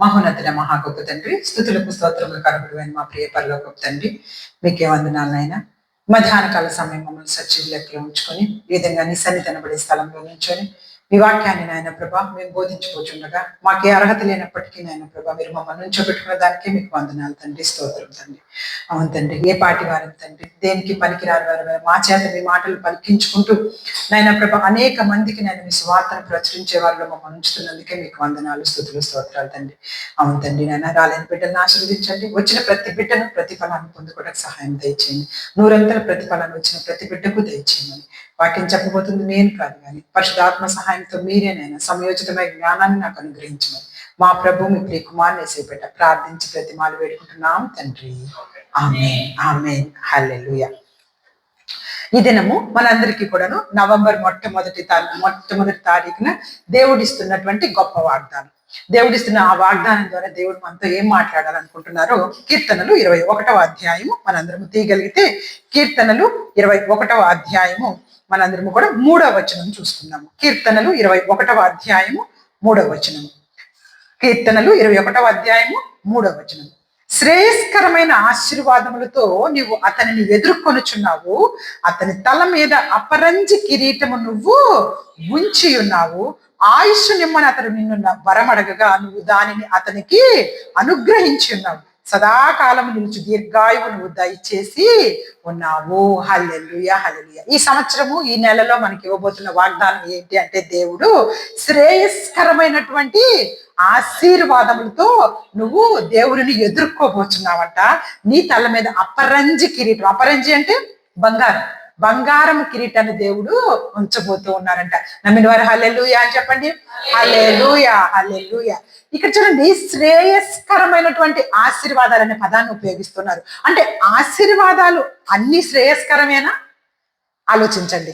మహోన్నతుడ మహాగొప్ప తండ్రి, స్తుతులకు స్తోత్రములు కనబడువైన మా ప్రియ పరలోకపు తండ్రి, మీకే వందనాలనైనా. మధ్యాహ్న కాల సమయం మమ్మల్ని సజీవ లెక్కలో ఉంచుకొని ఈ విధంగా నీ సన్నిధనబడే స్థలంలో నుంచొని మీ వాక్యాన్ని నాయన ప్రభా మేము బోధించుకోచుండగా మాకే అర్హత లేనప్పటికీ నాయన ప్రభా మీరు మమ్మల్ని ఉంచోబెట్టుకున్న దానికే మీకు వందనాలు తండ్రి, స్తోత్రం తండ్రి. అవును తండ్రి, ఏ పాటి వారం తండ్రి, దేనికి పనికిరాని వారు మా చేత మీ మాటలు పలికించుకుంటూ నాయన ప్రభా అనేక మందికి నేను మీ స్వార్థను ప్రచురించే వారిలో మమ్మల్ని ఉంచుతున్నందుకే మీకు వందనాలు, స్తుతులు, స్తోత్రాలు తండ్రి. అవును తండ్రి, నాయన రాలేని బిడ్డలను ఆశీర్వదించండి. వచ్చిన ప్రతి బిడ్డను ప్రతిఫలాన్ని పొందుకోవడానికి సహాయం దయచేయండి. నూరంతల ప్రతిఫలాన్ని వచ్చిన ప్రతి బిడ్డకు దయచేయమని వాక్యం చెప్పబోతుంది నేను కాదు, కానీ పరిశుద్ధాత్మ సహాయంతో మీరేనైనా సమయోచితమైన జ్ఞానాన్ని నాకు అనుగ్రహించమని మా ప్రభు మీ ప్రియ కుమారుని యేసుపేట ప్రార్థించి ప్రతిమాలు వేడుకుంటున్నాం తండ్రి. ఆమేన్, ఆమేన్, హల్లెలూయా. ఈ దినము మనందరికీ కూడాను నవంబర్ మొట్టమొదటి తారీఖున దేవుడిస్తున్నటువంటి గొప్ప వాగ్దానం. దేవుడిస్తున్న ఆ వాగ్దానం ద్వారా దేవుడు మనతో ఏం మాట్లాడాలనుకుంటున్నారో కీర్తనలు 21వ అధ్యాయము మనందరము తీయగలిగితే కీర్తనలు 21వ అధ్యాయము మనందరము కూడా 3వ వచనం చూసుకుందాము. కీర్తనలు 21వ అధ్యాయము 3వ వచనం. కీర్తనలు 21వ అధ్యాయము 3వ వచనం. శ్రేయస్కరమైన ఆశీర్వాదములతో నీవు అతనిని ఎదుర్కొనుచున్నావు, అతని తల మీద అపరంజి కిరీటము నువ్వు ఉంచి ఉన్నావు. ఆయుష్ నిమ్మని అతడు నిన్ను వరమడగగా నువ్వు దానిని అతనికి అనుగ్రహించి ఉన్నావు. సదాకాలం నిలిచి దీర్ఘాయువు నువ్వు దయచేసి ఉన్నావు. హల్లెలూయా, హల్లెలూయా. ఈ సంవత్సరము ఈ నెలలో మనకి ఇవ్వబోతున్న వాగ్దానం ఏంటి అంటే దేవుడు శ్రేయస్కరమైనటువంటి ఆశీర్వాదములతో నువ్వు దేవుడిని ఎదుర్కోబోతున్నావంట. నీ తల మీద అపరంజి కిరీటం, అపరంజి అంటే బంగారం, బంగారం కిరీటాన్ని దేవుడు ఉంచబోతూ ఉన్నారంట. నమ్మిన వారు హల్లెలూయా అని చెప్పండి. హల్లెలూయా, హల్లెలూయా. ఇక్కడ చూడండి, శ్రేయస్కరమైనటువంటి ఆశీర్వాదాలు అనే పదాన్ని ఉపయోగిస్తున్నారు. అంటే ఆశీర్వాదాలు అన్ని శ్రేయస్కరమేనా? ఆలోచించండి.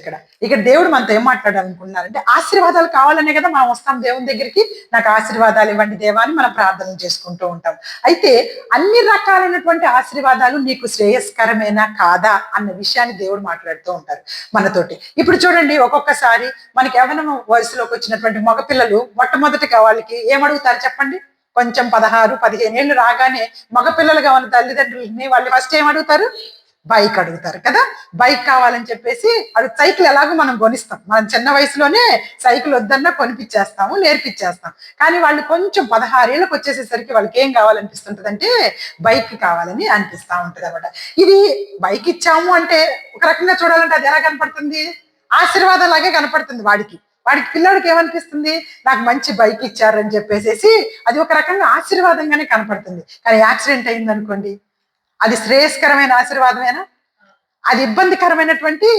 ఇక్కడ దేవుడు మనతో ఏం మాట్లాడాలనుకుంటున్నారంటే ఆశీర్వాదాలు కావాలనే కదా మనం వస్తాం దేవుని దగ్గరికి. నాకు ఆశీర్వాదాలు ఇవ్వండి దేవా అని మనం ప్రార్థన చేసుకుంటూ ఉంటాం. అయితే అన్ని రకాలైనటువంటి ఆశీర్వాదాలు నీకు శ్రేయస్కరమేనా కాదా అన్న విషయాన్ని దేవుడు మాట్లాడుతూ ఉంటారు మనతోటి. ఇప్పుడు చూడండి, ఒక్కొక్కసారి మనకి యవ్వనం వయసులోకి వచ్చినటువంటి మగపిల్లలు మొట్టమొదటిగా వాళ్ళకి ఏమడుగుతారు చెప్పండి? కొంచెం 16-15 ఏళ్ళు రాగానే మగపిల్లలుగా ఉన్న తల్లిదండ్రులని వాళ్ళు ఫస్ట్ ఏమడుగుతారు? బైక్ అడుగుతారు కదా. బైక్ కావాలని చెప్పేసి అది సైకిల్ ఎలాగో మనం కొనిస్తాం. మనం చిన్న వయసులోనే సైకిల్ వద్దన్నా కొనిపించేస్తాము, నేర్పించేస్తాం. కానీ వాళ్ళు కొంచెం 16 ఏళ్ళకి వచ్చేసేసరికి వాళ్ళకి ఏం కావాలనిపిస్తుంటది అంటే బైక్ కావాలని అనిపిస్తా ఉంటది అనమాట. ఇది బైక్ ఇచ్చాము అంటే ఒక రకంగా చూడాలంటే అది ఎలా కనపడుతుంది? ఆశీర్వాదం లాగే కనపడుతుంది వాడికి పిల్లోడికి ఏమనిపిస్తుంది? నాకు మంచి బైక్ ఇచ్చారని చెప్పేసి అది ఒక రకంగా ఆశీర్వాదంగానే కనపడుతుంది. కానీ యాక్సిడెంట్ అయింది అనుకోండి, అది శ్రేయస్కరమైన ఆశీర్వాదమేనా? అది ఇబ్బందికరమైనటువంటి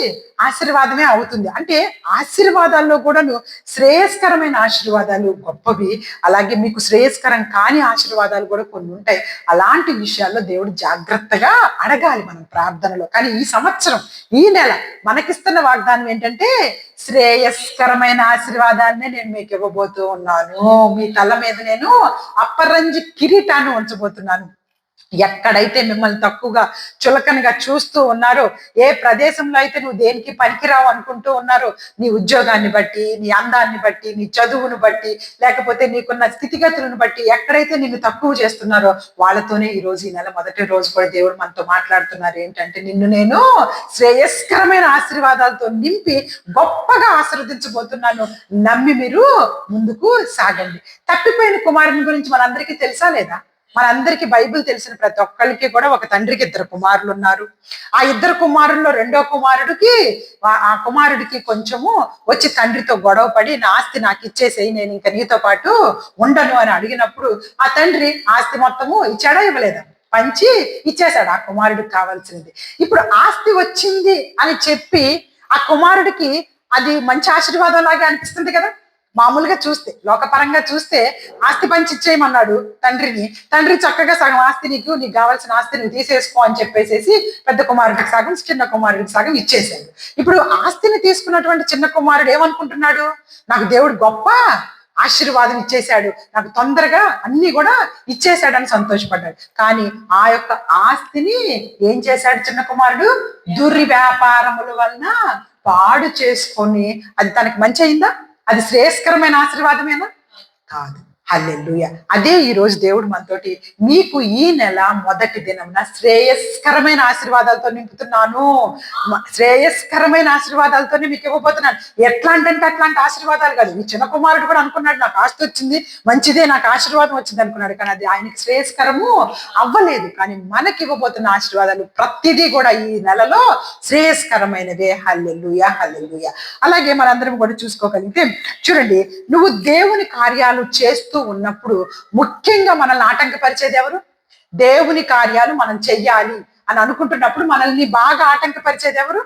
ఆశీర్వాదమే అవుతుంది. అంటే ఆశీర్వాదాల్లో కూడాను శ్రేయస్కరమైన ఆశీర్వాదాలు గొప్పవి, అలాగే మీకు శ్రేయస్కరం కాని ఆశీర్వాదాలు కూడా కొన్ని ఉంటాయి. అలాంటి విషయాల్లో దేవుడు జాగ్రత్తగా అడగాలి మనం ప్రార్థనలో. కానీ ఈ సంవత్సరం ఈ నెల మనకిస్తున్న వాగ్దానం ఏంటంటే శ్రేయస్కరమైన ఆశీర్వాదాన్నే నేను మీకు ఇవ్వబోతూ ఉన్నాను. మీ తల మీద నేను అపరంజి కిరీటాన్ని ఉంచబోతున్నాను. ఎక్కడైతే మిమ్మల్ని తక్కువగా చులకనగా చూస్తూ ఉన్నారో, ఏ ప్రదేశంలో అయితే నువ్వు దేనికి పనికిరావు అనుకుంటూ ఉన్నారో, నీ ఉద్యోగాన్ని బట్టి, నీ అందాన్ని బట్టి, నీ చదువును బట్టి, లేకపోతే నీకున్న స్థితిగతులను బట్టి ఎక్కడైతే నిన్ను తక్కువ చేస్తున్నారో వాళ్ళతోనే ఈ రోజు, ఈ నెల మొదటి రోజు కూడా దేవుడు మనతో మాట్లాడుతున్నారు. ఏంటంటే నిన్ను నేను శ్రేయస్కరమైన ఆశీర్వాదాలతో నింపి గొప్పగా ఆశీర్వదించబోతున్నాను. నమ్మి మీరు ముందుకు సాగండి. తప్పిపోయిన కుమారుని గురించి మనందరికీ తెలుసా లేదా? మనందరికీ బైబిల్ తెలిసిన ప్రతి ఒక్కరికి కూడా ఒక తండ్రికి 2 కుమారులు ఉన్నారు. ఆ 2 కుమారుల్లో రెండో కుమారుడికి ఆ కుమారుడికి కొంచెము వచ్చి తండ్రితో గొడవ పడి నా ఆస్తి నాకు ఇచ్చేసేయి, నేను ఇంకా నీతో పాటు ఉండను అని అడిగినప్పుడు ఆ తండ్రి ఆస్తి మొత్తము ఇచ్చాడా ఇవ్వలేదా? పంచి ఇచ్చేశాడు ఆ కుమారుడికి కావాల్సినది. ఇప్పుడు ఆస్తి వచ్చింది అని చెప్పి ఆ కుమారుడికి అది మంచి ఆశీర్వాదం లాగే అనిపిస్తుంది కదా. మామూలుగా చూస్తే, లోకపరంగా చూస్తే ఆస్తి పంచి ఇచ్చేయమన్నాడు తండ్రిని. తండ్రి చక్కగా సగం ఆస్తి నీకు కావాల్సిన ఆస్తి నువ్వు తీసేసుకో అని చెప్పేసి పెద్ద కుమారుడికి సగం, చిన్న కుమారుడికి సగం ఇచ్చేసాడు. ఇప్పుడు ఆస్తిని తీసుకున్నటువంటి చిన్న కుమారుడు ఏమనుకుంటున్నాడు? నాకు దేవుడు గొప్ప ఆశీర్వాదం ఇచ్చేశాడు, నాకు తొందరగా అన్ని కూడా ఇచ్చేశాడని సంతోషపడ్డాడు. కానీ ఆ యొక్క ఆస్తిని ఏం చేశాడు చిన్న కుమారుడు? దుర్వ్యాపారముల వలన పాడు చేసుకొని అది తనకి మంచి అయిందా? అది శ్రేయస్కరమైన ఆశీర్వాదమేనా? కాదు. హల్లెలూయా. అదే ఈ రోజు దేవుడు మనతోటి, మీకు ఈ నెల మొదటి దినమున శ్రేయస్కరమైన ఆశీర్వాదాలతో నింపుతున్నాను. శ్రేయస్కరమైన ఆశీర్వాదాలతోనే మీకు ఇవ్వబోతున్నాను. ఎట్లాంటి అట్లాంటి ఆశీర్వాదాలు కాదు. ఈ చిన్న కుమారుడు కూడా అనుకున్నాడు, నాకు ఆస్తి వచ్చింది, మంచిదే, నాకు ఆశీర్వాదం వచ్చింది అనుకున్నాడు. కానీ అది ఆయనకి శ్రేయస్కరము అవ్వలేదు. కానీ మనకి ఇవ్వబోతున్న ఆశీర్వాదాలు ప్రతిదీ కూడా ఈ నెలలో శ్రేయస్కరమైనవే. హల్లెలూయా, హల్లెలూయా. అలాగే మనందరం కూడా చూసుకోగలిగితే చూడండి, నువ్వు దేవుని కార్యాలు చేస్తూ ఉన్నప్పుడు ముఖ్యంగా మనల్ని ఆటంకపరిచేది ఎవరు? దేవుని కార్యాలు మనం చెయ్యాలి అని అనుకుంటున్నప్పుడు మనల్ని బాగా ఆటంకపరిచేది ఎవరు?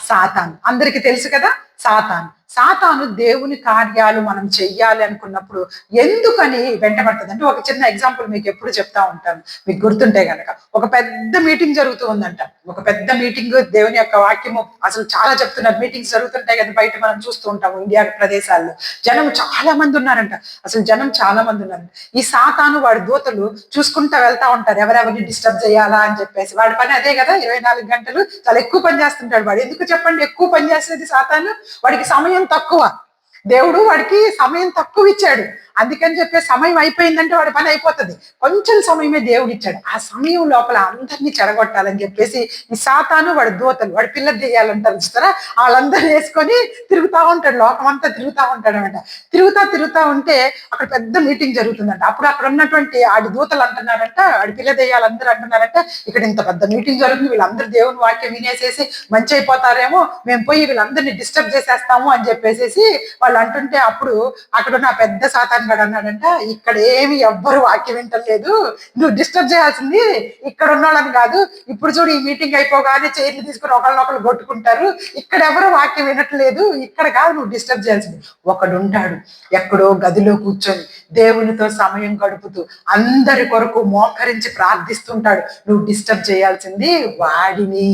సాతాను. అందరికి తెలుసు కదా, సాతాను. సాతాను దేవుని కార్యాలు మనం చెయ్యాలి అనుకున్నప్పుడు ఎందుకని వెంటబడుతుంది అంటే, ఒక చిన్న ఎగ్జాంపుల్ మీకు ఎప్పుడు చెప్తా ఉంటాను, మీకు గుర్తుంటే గనక. ఒక పెద్ద మీటింగ్ జరుగుతూ ఉందంట. ఒక పెద్ద మీటింగ్, దేవుని యొక్క వాక్యము అసలు చాలా చెప్తున్నారు. మీటింగ్స్ జరుగుతుంటాయి కదా బయట, మనం చూస్తూ ఉంటాము ఇండియా ప్రదేశాల్లో. జనం చాలా మంది ఉన్నారంట. అసలు జనం చాలా మంది ఉన్నారంట. ఈ సాతాను వాడి దూతలు చూసుకుంటా వెళ్తా ఉంటారు, ఎవరెవరిని డిస్టర్బ్ చేయాలా అని చెప్పేసి. వాడి పని అదే కదా, 24 గంటలు చాలా ఎక్కువ పని చేస్తుంటాడు వాడు. ఎందుకు చెప్పండి ఎక్కువ పని చేసేది సాతాను? వాడికి సమయం తక్కువ. దేవుడు వాడికి సమయం తక్కువ ఇచ్చాడు. అందుకని చెప్పే సమయం అయిపోయిందంటే వాడి పని అయిపోతుంది. కొంచెం సమయమే దేవుడు ఇచ్చాడు. ఆ సమయం లోపల అందరినీ చెడగొట్టాలని చెప్పేసి ఈ సాతాను వాడి దూతలు, వాడి పిల్ల దెయ్యాలంటారు చూస్తారా, వాళ్ళందరూ వేసుకొని తిరుగుతా ఉంటాడు, లోకమంతా తిరుగుతా ఉంటాడు అనమాట. తిరుగుతా ఉంటే అక్కడ పెద్ద మీటింగ్ జరుగుతుందంట. అప్పుడు అక్కడ ఉన్నటువంటి ఆడి దూతలు అంటున్నారంట, ఆడి పిల్ల దెయ్యాలందరూ అంటున్నారంట, ఇక్కడ ఇంత పెద్ద మీటింగ్ జరుగుతుంది, వీళ్ళందరూ దేవుని వాక్యం వినేసేసి మంచి అయిపోతారేమో, మేము పోయి వీళ్ళందరినీ డిస్టర్బ్ చేసేస్తాము అని చెప్పేసి వాళ్ళు అంటుంటే, అప్పుడు అక్కడ ఉన్న పెద్ద సాతాను గడు అన్నాడంట, ఇక్కడ ఏమి ఎవ్వరు వాక్యం వింటలేదు, నువ్వు డిస్టర్బ్ చేయాల్సింది ఇక్కడ ఉన్నాడని కాదు, ఇప్పుడు చూడు ఈ మీటింగ్ అయిపోగానే చైర్లు తీసుకుని ఒకళ్ళనొకళ్ళు కొట్టుకుంటారు, ఇక్కడ ఎవరు వాక్యం వినట్లేదు, ఇక్కడ కాదు నువ్వు డిస్టర్బ్ చేయాల్సింది. ఒకడుంటాడు ఎక్కడో గదిలో కూర్చొని దేవునితో సమయం గడుపుతూ అందరి కొరకు మోకరించి ప్రార్థిస్తుంటాడు. నువ్వు డిస్టర్బ్ చేయాల్సింది వాడిని,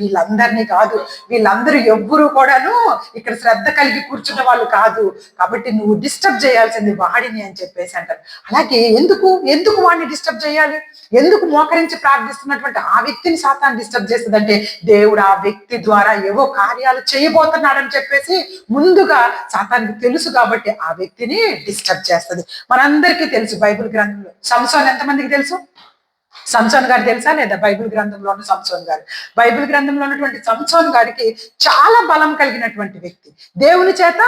వీళ్ళందరినీ కాదు. వీళ్ళందరూ ఎవ్వరూ కూడాను ఇక్కడ శ్రద్ధ కలిగి కూర్చున్న వాళ్ళు కాదు. కాబట్టి నువ్వు డిస్టర్బ్ చేయాల్సింది వాడిని అని చెప్పేసి అంటారు. అలాగే ఎందుకు వాడిని డిస్టర్బ్ చేయాలి? ఎందుకు మోకరించి ప్రార్థిస్తున్నటువంటి ఆ వ్యక్తిని సాతాను డిస్టర్బ్ చేస్తుందంటే, దేవుడు ఆ వ్యక్తి ద్వారా ఏవో కార్యాలు చేయబోతున్నాడని చెప్పేసి ముందుగా సాతానికి తెలుసు. కాబట్టి ఆ వ్యక్తిని డిస్టర్బ్ చేస్తుంది. మనందరికీ తెలుసు బైబిల్ గ్రంథంలో సంసోన్ ఎంతమందికి తెలుసు? సంసోన్ గారు తెలుసా లేదా? బైబిల్ గ్రంథంలో ఉన్న సంసోన్ గారు, బైబిల్ గ్రంథంలో ఉన్నటువంటి సంసోన్ గారికి చాలా బలం కలిగినటువంటి వ్యక్తి, దేవుని చేత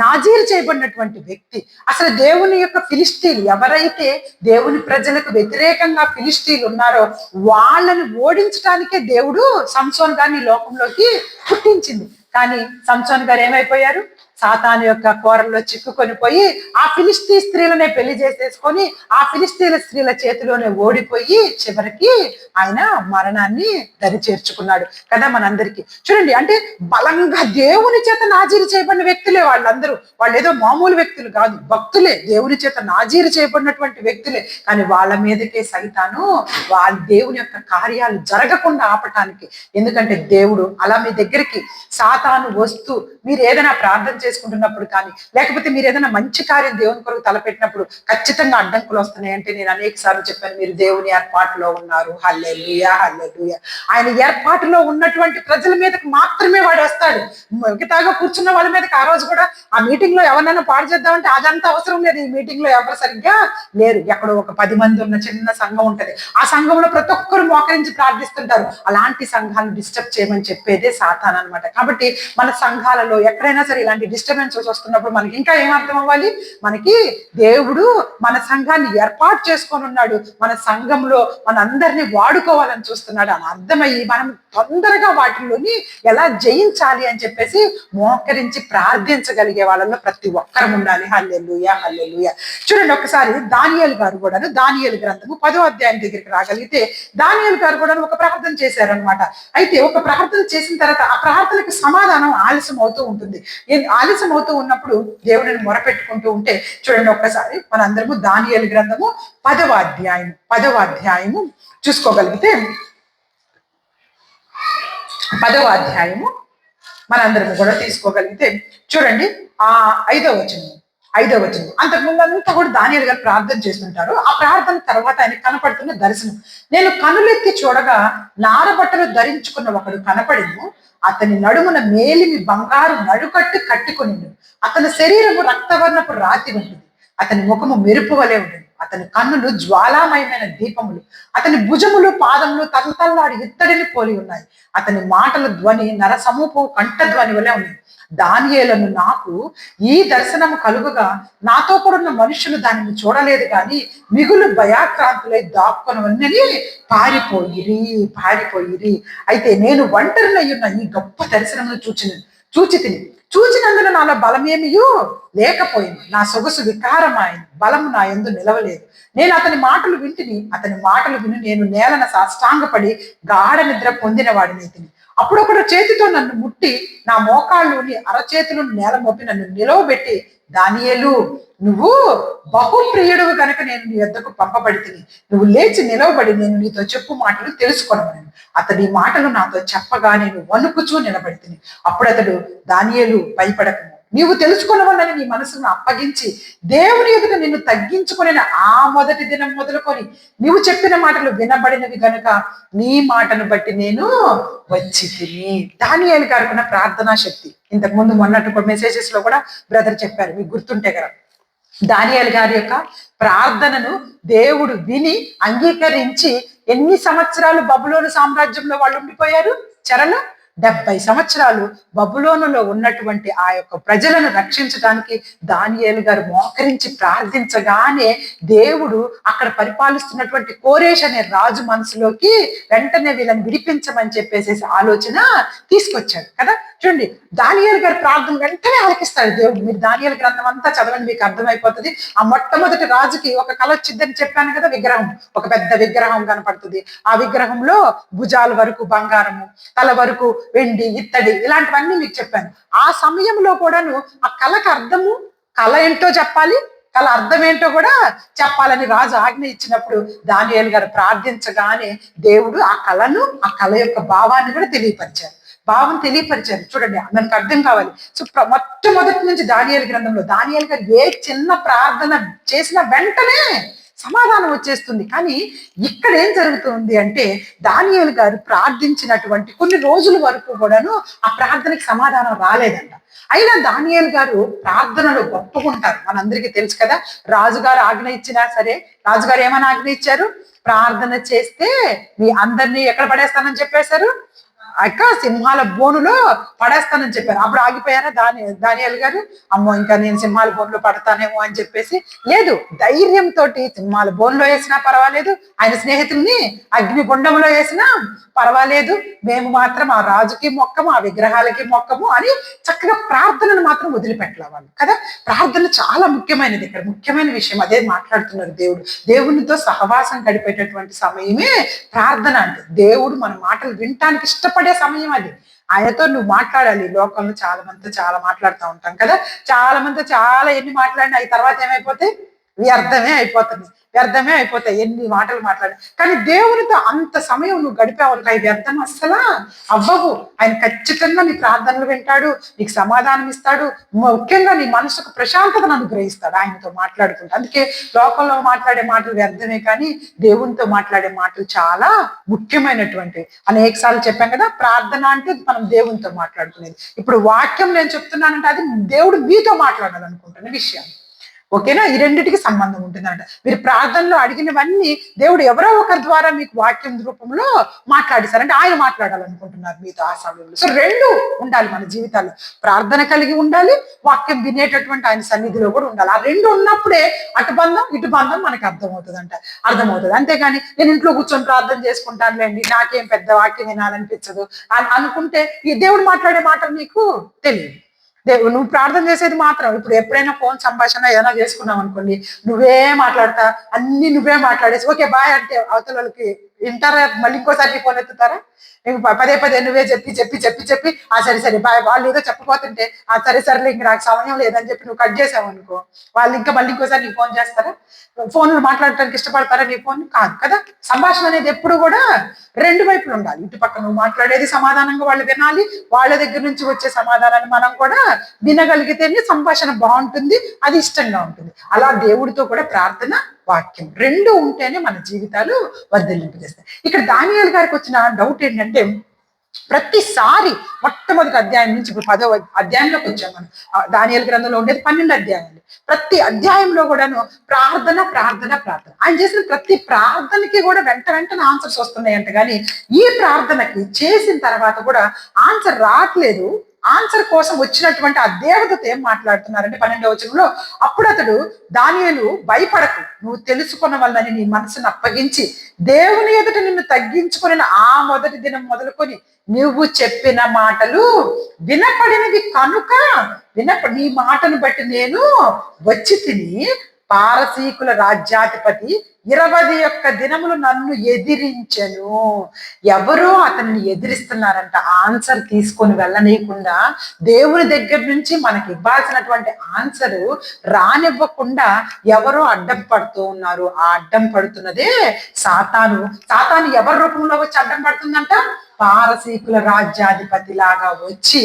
నాజీరు చేయబడినటువంటి వ్యక్తి. అసలు దేవుని యొక్క ఫిలిష్తీలు ఎవరైతే దేవుని ప్రజలకు వ్యతిరేకంగా ఫిలిష్తీలు ఉన్నారో వాళ్ళని ఓడించడానికే దేవుడు సంసోన్ గారిని లోకంలోకి పుట్టించింది. కానీ సంసోన్ గారు ఏమైపోయారు? సాతాను యొక్క కోరల్లో చిక్కుకొని పోయి ఆ ఫిలిస్తీ స్త్రీలనే పెళ్లి చేసేసుకొని ఆ ఫిలిస్తీన్ల స్త్రీల చేతిలోనే ఓడిపోయి చివరికి ఆయన మరణాన్ని దరి చేర్చుకున్నాడు కదా మనందరికీ. చూడండి, అంటే బలంగా దేవుని చేత నాజీరు చేయబడిన వ్యక్తులే వాళ్ళందరూ. వాళ్ళు ఏదో మామూలు వ్యక్తులు కాదు, భక్తులే, దేవుని చేత నాజీరు చేయబడినటువంటి వ్యక్తులే. కానీ వాళ్ళ మీదకే సైతాను వాళ్ళ దేవుని యొక్క కార్యాలు జరగకుండా ఆపటానికి. ఎందుకంటే దేవుడు అలా మీ దగ్గరికి సాతాను వస్తూ మీరు ఏదైనా ప్రార్థన చేసుకుంటున్నప్పుడు కానీ, లేకపోతే మీరు ఏదైనా మంచి కార్యం దేవుని కొరకు తలపెట్టినప్పుడు ఖచ్చితంగా అడ్డంకులు వస్తున్నాయి. అంటే నేను అనేక సార్లు చెప్పాను, మీరు దేవుని ఏర్పాటులో ఉన్నారు. హల్లెలూయా, హల్లెలూయా. ఆయన ఏర్పాటులో ఉన్నటువంటి ప్రజల మీదకి మాత్రమే వాడు వస్తాడు. మిగతాగా కూర్చున్న వాళ్ళ మీదకి ఆ రోజు కూడా ఆ మీటింగ్ లో ఎవరినైనా పాడు చేద్దామంటే అదంతా అవసరం లేదు. ఈ మీటింగ్ లో ఎవరు సరిగ్గా లేరు. ఎక్కడో ఒక 10 మంది ఉన్న చిన్న సంఘం ఉంటది. ఆ సంఘంలో ప్రతి ఒక్కరు మోకరించి ప్రార్థిస్తుంటారు. అలాంటి సంఘాలను డిస్టర్బ్ చేయమని చెప్పేదే సాతాను అనమాట. కాబట్టి మన సంఘాలలో ఎక్కడైనా సరే ఇలాంటి డిస్టర్బెన్సెస్ వస్తున్నప్పుడు మనకి ఇంకా ఏం అర్థం అవ్వాలి? మనకి దేవుడు మన సంఘాన్ని ఏర్పాటు చేసుకొని ఉన్నాడు, మన సంఘంలో మనందరినీ వాడుకోవాలని చూస్తున్నాడు అని అర్థమయ్యి మనం తొందరగా వాటిల్లోని ఎలా జయించాలి అని చెప్పేసి మోకరించి ప్రార్థించగలిగే వాళ్ళలో ప్రతి ఒక్కరం ఉండాలి. హల్లెలూయా, హల్లెలూయా. చూడండి, ఒకసారి దానియేలు గారు కూడాను, దానియేలు గ్రంథము 10వ అధ్యాయం దగ్గరికి రాగలిగితే దానియేలు గారు కూడా ఒక ప్రార్థన చేశారనమాట. అయితే ఒక ప్రార్థన చేసిన తర్వాత ఆ ప్రార్థనకి సమాధానం ఆలస్యం అవుతూ ఉంటుంది. ఆలస్యం అవుతూ ఉన్నప్పుడు దేవుడిని మొరపెట్టుకుంటూ ఉంటే చూడండి, ఒక్కసారి మనందరము దానియేలు గ్రంథము 10వ అధ్యాయము చూసుకోగలిగితే 10వ అధ్యాయము మనందరము కూడా తీసుకోగలిగితే చూడండి, ఆ 5వ వచనం. అంతకుముందు అంతా కూడా దానియేలు గారు ప్రార్థన చేస్తుంటారు. ఆ ప్రార్థన తర్వాత ఆయన కనపడుతున్న దర్శనం, నేను కనులెత్తి చూడగా నారబట్టలు ధరించుకున్న ఒకడు కనపడిను. అతని నడుమున మేలిమి బంగారు నడుకట్టు కట్టుకొని, అతని శరీరము రక్తవర్ణపు రాతి ఉంటుంది. అతని ముఖము మెరుపు వలె ఉండెను. అతని కన్నులు జ్వాలామయమైన దీపములు, అతని భుజములు పాదములు తలతల్లాడి ఇత్తడిని పోలి ఉన్నాయి. అతని మాటల ధ్వని నరసమూపు కంఠ ధ్వని వలె ఉంది. దానియేలును నాకు ఈ దర్శనము కలుగుగా నాతో కూడా ఉన్న మనుషులు దానిని చూడలేదు కానీ మిగులు భయాక్రాంతులై దాక్కొనవన్నీ పారిపోయిరి. అయితే నేను ఒంటరినయ్యున్న ఈ గొప్ప దర్శనమును చూచి తిని చూచినందున నాలో బలమేమియో లేకపోయింది. నా సొగసు వికారమాయింది, బలము నా యందు నిలవలేదు. నేను అతని మాటలు విని నేను నేలన సాష్టాంగపడి గాఢ నిద్ర పొందిన వాడినైతిని. అప్పుడొకడు చేతితో నన్ను ముట్టి నా మోకాళ్ళుని అరచేతులను నేల మోపి నన్ను నిలవబెట్టి, దానియేలు, నువ్వు బహుప్రియుడువు కనుక నేను నీ యొద్దకు పంపబడితిని. నువ్వు లేచి నిలవబడి నేను నీతో చెప్పు మాటలు తెలుసుకొనమని అతడి మాటలు నాతో చెప్పగా నేను వణుకుచూ నిలబడితిని. అప్పుడు అతడు, దానియేలు, భయపడకము, నీవు తెలుసుకొనవలని నీ మనసును అప్పగించి దేవుని ఎదుట నిన్ను తగ్గించుకుని ఆ మొదటి దినం మొదలుకొని నీవు చెప్పిన మాటలు వినబడినవి గనుక నీ మాటను బట్టి నేను వచ్చి తిని. దానియేలు గారికి ప్రార్థనా శక్తి ఇంతకు ముందు మొన్నట్టు మెసేజెస్ లో కూడా బ్రదర్ చెప్పారు, మీకు గుర్తుంటే కదా. దానియేలు గారి యొక్క ప్రార్థనను దేవుడు విని అంగీకరించి ఎన్ని సంవత్సరాలు బబులోను సామ్రాజ్యంలో వాళ్ళు ఉండిపోయారు? చెరలో 70 సంవత్సరాలు బబులోనులో ఉన్నటువంటి ఆ యొక్క ప్రజలను రక్షించడానికి దానియేలు గారు మోకరించి ప్రార్థించగానే దేవుడు అక్కడ పరిపాలిస్తున్నటువంటి కోరేష్ అనే రాజు మనసులోకి వెంటనే వీళ్ళని విడిపించమని చెప్పేసి ఆలోచన తీసుకొచ్చాడు కదా. చూడండి, దానియేలు గారి ప్రార్థన వెంటనే ఆలకిస్తాడు దేవుడు. మీరు దానియేలు గ్రంథం అంతా చదవండి, మీకు అర్థమైపోతుంది. ఆ మొట్టమొదటి రాజుకి ఒక కళ వచ్చిందని చెప్పాను కదా, విగ్రహం, ఒక పెద్ద విగ్రహం కనపడుతుంది. ఆ విగ్రహంలో భుజాల వరకు బంగారము, తల వరకు వెండి, ఇత్తడి, ఇలాంటివన్నీ మీకు చెప్పాను. ఆ సమయంలో కూడాను ఆ కళ ఏంటో చెప్పాలి, కళ అర్థం ఏంటో కూడా చెప్పాలని రాజు ఆజ్ఞ ఇచ్చినప్పుడు దానియేలు గారు ప్రార్థించగానే దేవుడు ఆ కళ యొక్క భావాన్ని కూడా తెలియపరిచారు. చూడండి, మనకు అర్థం కావాలి. సో మొట్టమొదటి నుంచి దానియేలు గ్రంథంలో దానియేలు గారు ఏ చిన్న ప్రార్థన చేసినా వెంటనే సమాధానం వచ్చేస్తుంది. కానీ ఇక్కడ ఏం జరుగుతుంది అంటే దానియేలు గారు ప్రార్థించినటువంటి కొన్ని రోజుల వరకు కూడాను ఆ ప్రార్థనకి సమాధానం రాలేదంట. అయినా దానియేలు గారు ప్రార్థనలో గొప్పకుంటారు, మనందరికీ తెలుసు కదా. రాజుగారు ఆజ్ఞ ఇచ్చినా సరే, రాజుగారు ఏమైనా ఆజ్ఞ ఇచ్చారు? ప్రార్థన చేస్తే మీ అందరినీ ఎక్కడ పడేస్తానని చెప్పేశారు? అక్క సింహాల బోనులో పడేస్తానని చెప్పారు. అప్పుడు ఆగిపోయారా దానియేలు గారు? అమ్మో, ఇంకా నేను సింహాల బోన్లో పడతానేమో అని చెప్పేసి లేదు, ధైర్యంతో సింహాల బోన్లో వేసినా పర్వాలేదు, ఆయన స్నేహితుల్ని అగ్నిగుండంలో వేసినా పర్వాలేదు, మేము మాత్రం ఆ రాజుకి మొక్కము, ఆ విగ్రహాలకి మొక్కము అని చక్కగా ప్రార్థనను మాత్రం వదిలిపెట్టలేవాలి కదా. ప్రార్థన చాలా ముఖ్యమైనది. ఇక్కడ ముఖ్యమైన విషయం అదే మాట్లాడుతున్నారు. దేవునితో సహవాసం గడిపేటటువంటి సమయమే ప్రార్థన అంటే. దేవుడు మన మాటలు వినటానికి ఇష్టపడే సమయం అది. ఆయనతో నువ్వు మాట్లాడాలి. లోకంలో చాలా మంది చాలా మాట్లాడుతూ ఉంటాం కదా. చాలా మంది చాలా ఎన్ని మాట్లాడినా అవి తర్వాత ఏమైపోతాయి? వ్యర్థమే అయిపోతాయి. ఎన్ని మాటలు మాట్లాడి, కానీ దేవునితో అంత సమయం నువ్వు గడిపావు అవి వ్యర్థం అస్సలా అవ్వవు. ఆయన ఖచ్చితంగా నీ ప్రార్థనలు వింటాడు, నీకు సమాధానం ఇస్తాడు, ముఖ్యంగా నీ మనసుకు ప్రశాంతతను అనుగ్రహిస్తాడు ఆయనతో మాట్లాడుకుంటా. అందుకే లోకంలో మాట్లాడే మాటలు వ్యర్థమే, కానీ దేవునితో మాట్లాడే మాటలు చాలా ముఖ్యమైనటువంటివి. అనేక సార్లు చెప్పాం కదా, ప్రార్థన అంటే మనం దేవునితో మాట్లాడుకునేది. ఇప్పుడు వాక్యం నేను చెప్తున్నానంటే అది దేవుడు మీతో మాట్లాడాలనుకుంటున్న విషయం. ఓకేనా? ఈ రెండింటికి సంబంధం ఉంటుందంట. మీరు ప్రార్థనలో అడిగినవన్నీ దేవుడు ఎవరో ఒకరి ద్వారా మీకు వాక్యం రూపంలో మాట్లాడిస్తారంటే ఆయన మాట్లాడాలనుకుంటున్నారు మీతో ఆ సమయంలో. సో రెండు ఉండాలి మన జీవితాల్లో, ప్రార్థన కలిగి ఉండాలి, వాక్యం వినేటటువంటి ఆయన సన్నిధిలో కూడా ఉండాలి. ఆ రెండు ఉన్నప్పుడే అటు బంధం ఇటు బంధం మనకి అర్థమవుతుంది. అంతేగాని నేను ఇంట్లో కూర్చొని ప్రార్థన చేసుకుంటానులేండి, నాకేం పెద్ద వాక్యం వినాలనిపించదు అని అనుకుంటే ఈ దేవుడు మాట్లాడే మాటలు నీకు తెలియదు. నువ్వు ప్రార్థన చేసేది మాత్రం ఇప్పుడు ఎప్పుడైనా ఫోన్ సంభాషణ ఏదైనా చేసుకున్నావు అనుకోండి, అన్ని నువ్వే మాట్లాడేసి ఓకే బాయ్ అంటే అవతల వాళ్ళకి వింటారా? మళ్ళీ ఇంకోసారి ఫోన్ ఎత్తుతారా? నీకు పదే నువ్వే చెప్పి ఆ సరే బాయ్, వాళ్ళు ఏదో చెప్పబోతుంటే ఆ సరేలే ఇంక నాకు సమయం లేదని చెప్పి నువ్వు కట్ చేసావు అనుకో, వాళ్ళు ఇంకా మళ్ళీ ఇంకోసారి నీకు ఫోన్ చేస్తారా? ఫోన్లు మాట్లాడటానికి ఇష్టపడతారా? నీ ఫోన్ కాదు కదా. సంభాషణ అనేది ఎప్పుడు కూడా రెండు వైపులు ఉండాలి. ఇటు పక్క నువ్వు మాట్లాడేది సమాధానంగా వాళ్ళు వినాలి, వాళ్ళ దగ్గర నుంచి వచ్చే సమాధానాన్ని మనం కూడా వినగలిగితేనే సంభాషణ బాగుంటుంది, అది ఇష్టంగా ఉంటుంది. అలా దేవుడితో కూడా ప్రార్థన, వాక్యం రెండు ఉంటేనే మన జీవితాలు వర్ధిల్లింపజేస్తాయి. ఇక్కడ దానియేలు గారికి వచ్చిన డౌట్ ఏంటంటే ప్రతిసారి మొట్టమొదటి అధ్యాయం నుంచి ఇప్పుడు 10వ అధ్యాయంలోకి వచ్చాం మనం. దానియేలు గ్రంథంలో ఉండేది 12 అధ్యాయాలు. ప్రతి అధ్యాయంలో కూడాను ప్రార్థన ప్రార్థన ప్రార్థన. ఆయన చేసిన ప్రతి ప్రార్థనకి కూడా వెంటనే ఆన్సర్స్ వస్తున్నాయంట. కానీ ఈ ప్రార్థనకి చేసిన తర్వాత కూడా ఆన్సర్ రావట్లేదు. ఆన్సర్ కోసం వచ్చినటువంటి ఆ దేవదూత ఏం మాట్లాడుతున్నారంటే 12వ వచనంలో, అప్పుడు అతడు దానియేలు భయపడకు, నువ్వు తెలుసుకున్న వల్లని నీ మనసును అప్పగించి దేవుని ఎదుట నిన్ను తగ్గించుకుని ఆ మొదటి దినం మొదలుకొని నువ్వు చెప్పిన మాటలు వినపడినవి కనుక నీ మాటను బట్టి నేను వచ్చి తిని పారసీకుల రాజ్యాధిపతి 21 దినములు నన్ను ఎదిరించెను. ఎవరో అతన్ని ఎదిరిస్తున్నారంట. ఆన్సర్ తీసుకొని వెళ్ళనీయకుండా దేవుని దగ్గర నుంచి మనకి ఇవ్వాల్సినటువంటి ఆన్సర్ రానివ్వకుండా ఎవరో అడ్డం పడుతూ ఉన్నారు. ఆ అడ్డం పడుతున్నదే సాతాను. సాతాను ఎవరి రూపంలో వచ్చి అడ్డం పడుతుందంట? పారసీకుల రాజ్యాధిపతి లాగా వచ్చి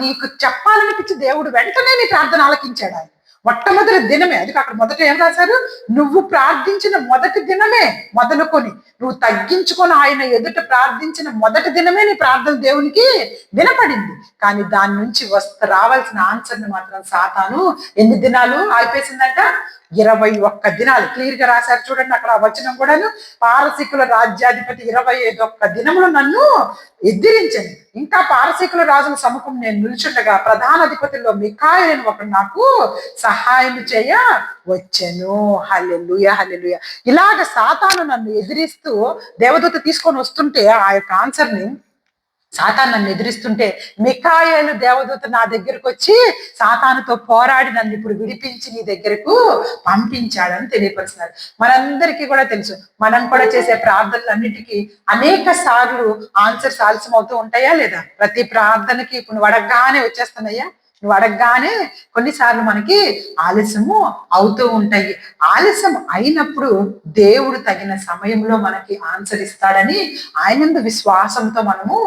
నీకు చెప్పాలనిపించి దేవుడు వెంటనే నీ ప్రార్థన ఆలకించాడు. ఆయన మొట్టమొదటి దినమే, అది అక్కడ మొదట ఏం రాశారు? నువ్వు ప్రార్థించిన మొదటి దినమే మొదలుకొని నువ్వు తగ్గించుకొని ఆయన ఎదుట ప్రార్థించిన మొదటి దినమే నీ ప్రార్థన దేవునికి వినపడింది. కానీ దాని నుంచి రావాల్సిన ఆన్సర్ని మాత్రం సాతాను ఎన్ని దినాలు ఆగిపేసిందంట? 21 దినాలు. క్లియర్ గా రాశారు చూడండి అక్కడ వచనం కూడాను. పారసీకుల రాజ్యాధిపతి 21 దినములు నన్ను ఎదిరించండి. ఇంకా పారసీకుల రాజుల సముఖం నేను నిల్చుండగా ప్రధాన అధిపతుల్లో మిఖాయేలు ఒకడు నాకు సహాయం చేయ వచ్చాను. హల్లెలూయా హల్లెలూయా. ఇలాగ సాతాను నన్ను ఎదిరిస్తూ దేవదూత తీసుకొని వస్తుంటే ఆ యొక్క ఆన్సర్ని సాతాను నన్ను ఎదిరిస్తుంటే మిఖాయేలు దేవదూత నా దగ్గరకు వచ్చి సాతానుతో పోరాడి నన్ను ఇప్పుడు విడిపించి నీ దగ్గరకు పంపించాడని తెలియపరుస్తున్నారు. మనందరికీ కూడా తెలుసు, మనం కూడా చేసే ప్రార్థనలన్నిటికీ అనేక సార్లు ఆన్సర్స్ ఆలస్యం అవుతూ ఉంటాయా లేదా? ప్రతి ప్రార్థనకి ఇప్పుడు నువ్వు అడగగానే వచ్చేస్తున్నాయా? నువ్వు అడగగానే కొన్నిసార్లు మనకి ఆలస్యము అవుతూ ఉంటాయి. ఆలస్యం అయినప్పుడు దేవుడు తగిన సమయంలో మనకి ఆన్సర్ ఇస్తాడని ఆయనందు విశ్వాసంతో మనము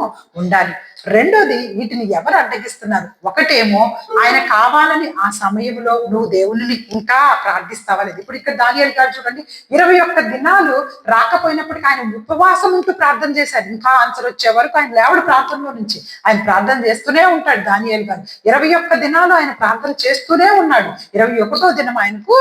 ఉండాలి. రెండోది, వీటిని ఎవరు అడ్డగిస్తున్నారు? ఒకటేమో ఆయన కావాలని ఆ సమయంలో నువ్వు దేవుని ఇంకా ప్రార్థిస్తావా లేదు. ఇప్పుడు ఇక్కడ దానియేలు గారు చూడండి, 21 దినాలు రాకపోయినప్పటికీ ఆయన ఉపవాసం ఉంటూ ప్రార్థన చేశాడు. ఇంకా ఆన్సర్ వచ్చే వరకు ఆయన లేవడు ప్రార్థనలో నుంచి. ఆయన ప్రార్థన చేస్తూనే ఉంటాడు దానియేలు గారు. 21 దినాలు ఆయన ప్రార్థన చేస్తూనే ఉన్నాడు. 21వ దినం ఆయనకు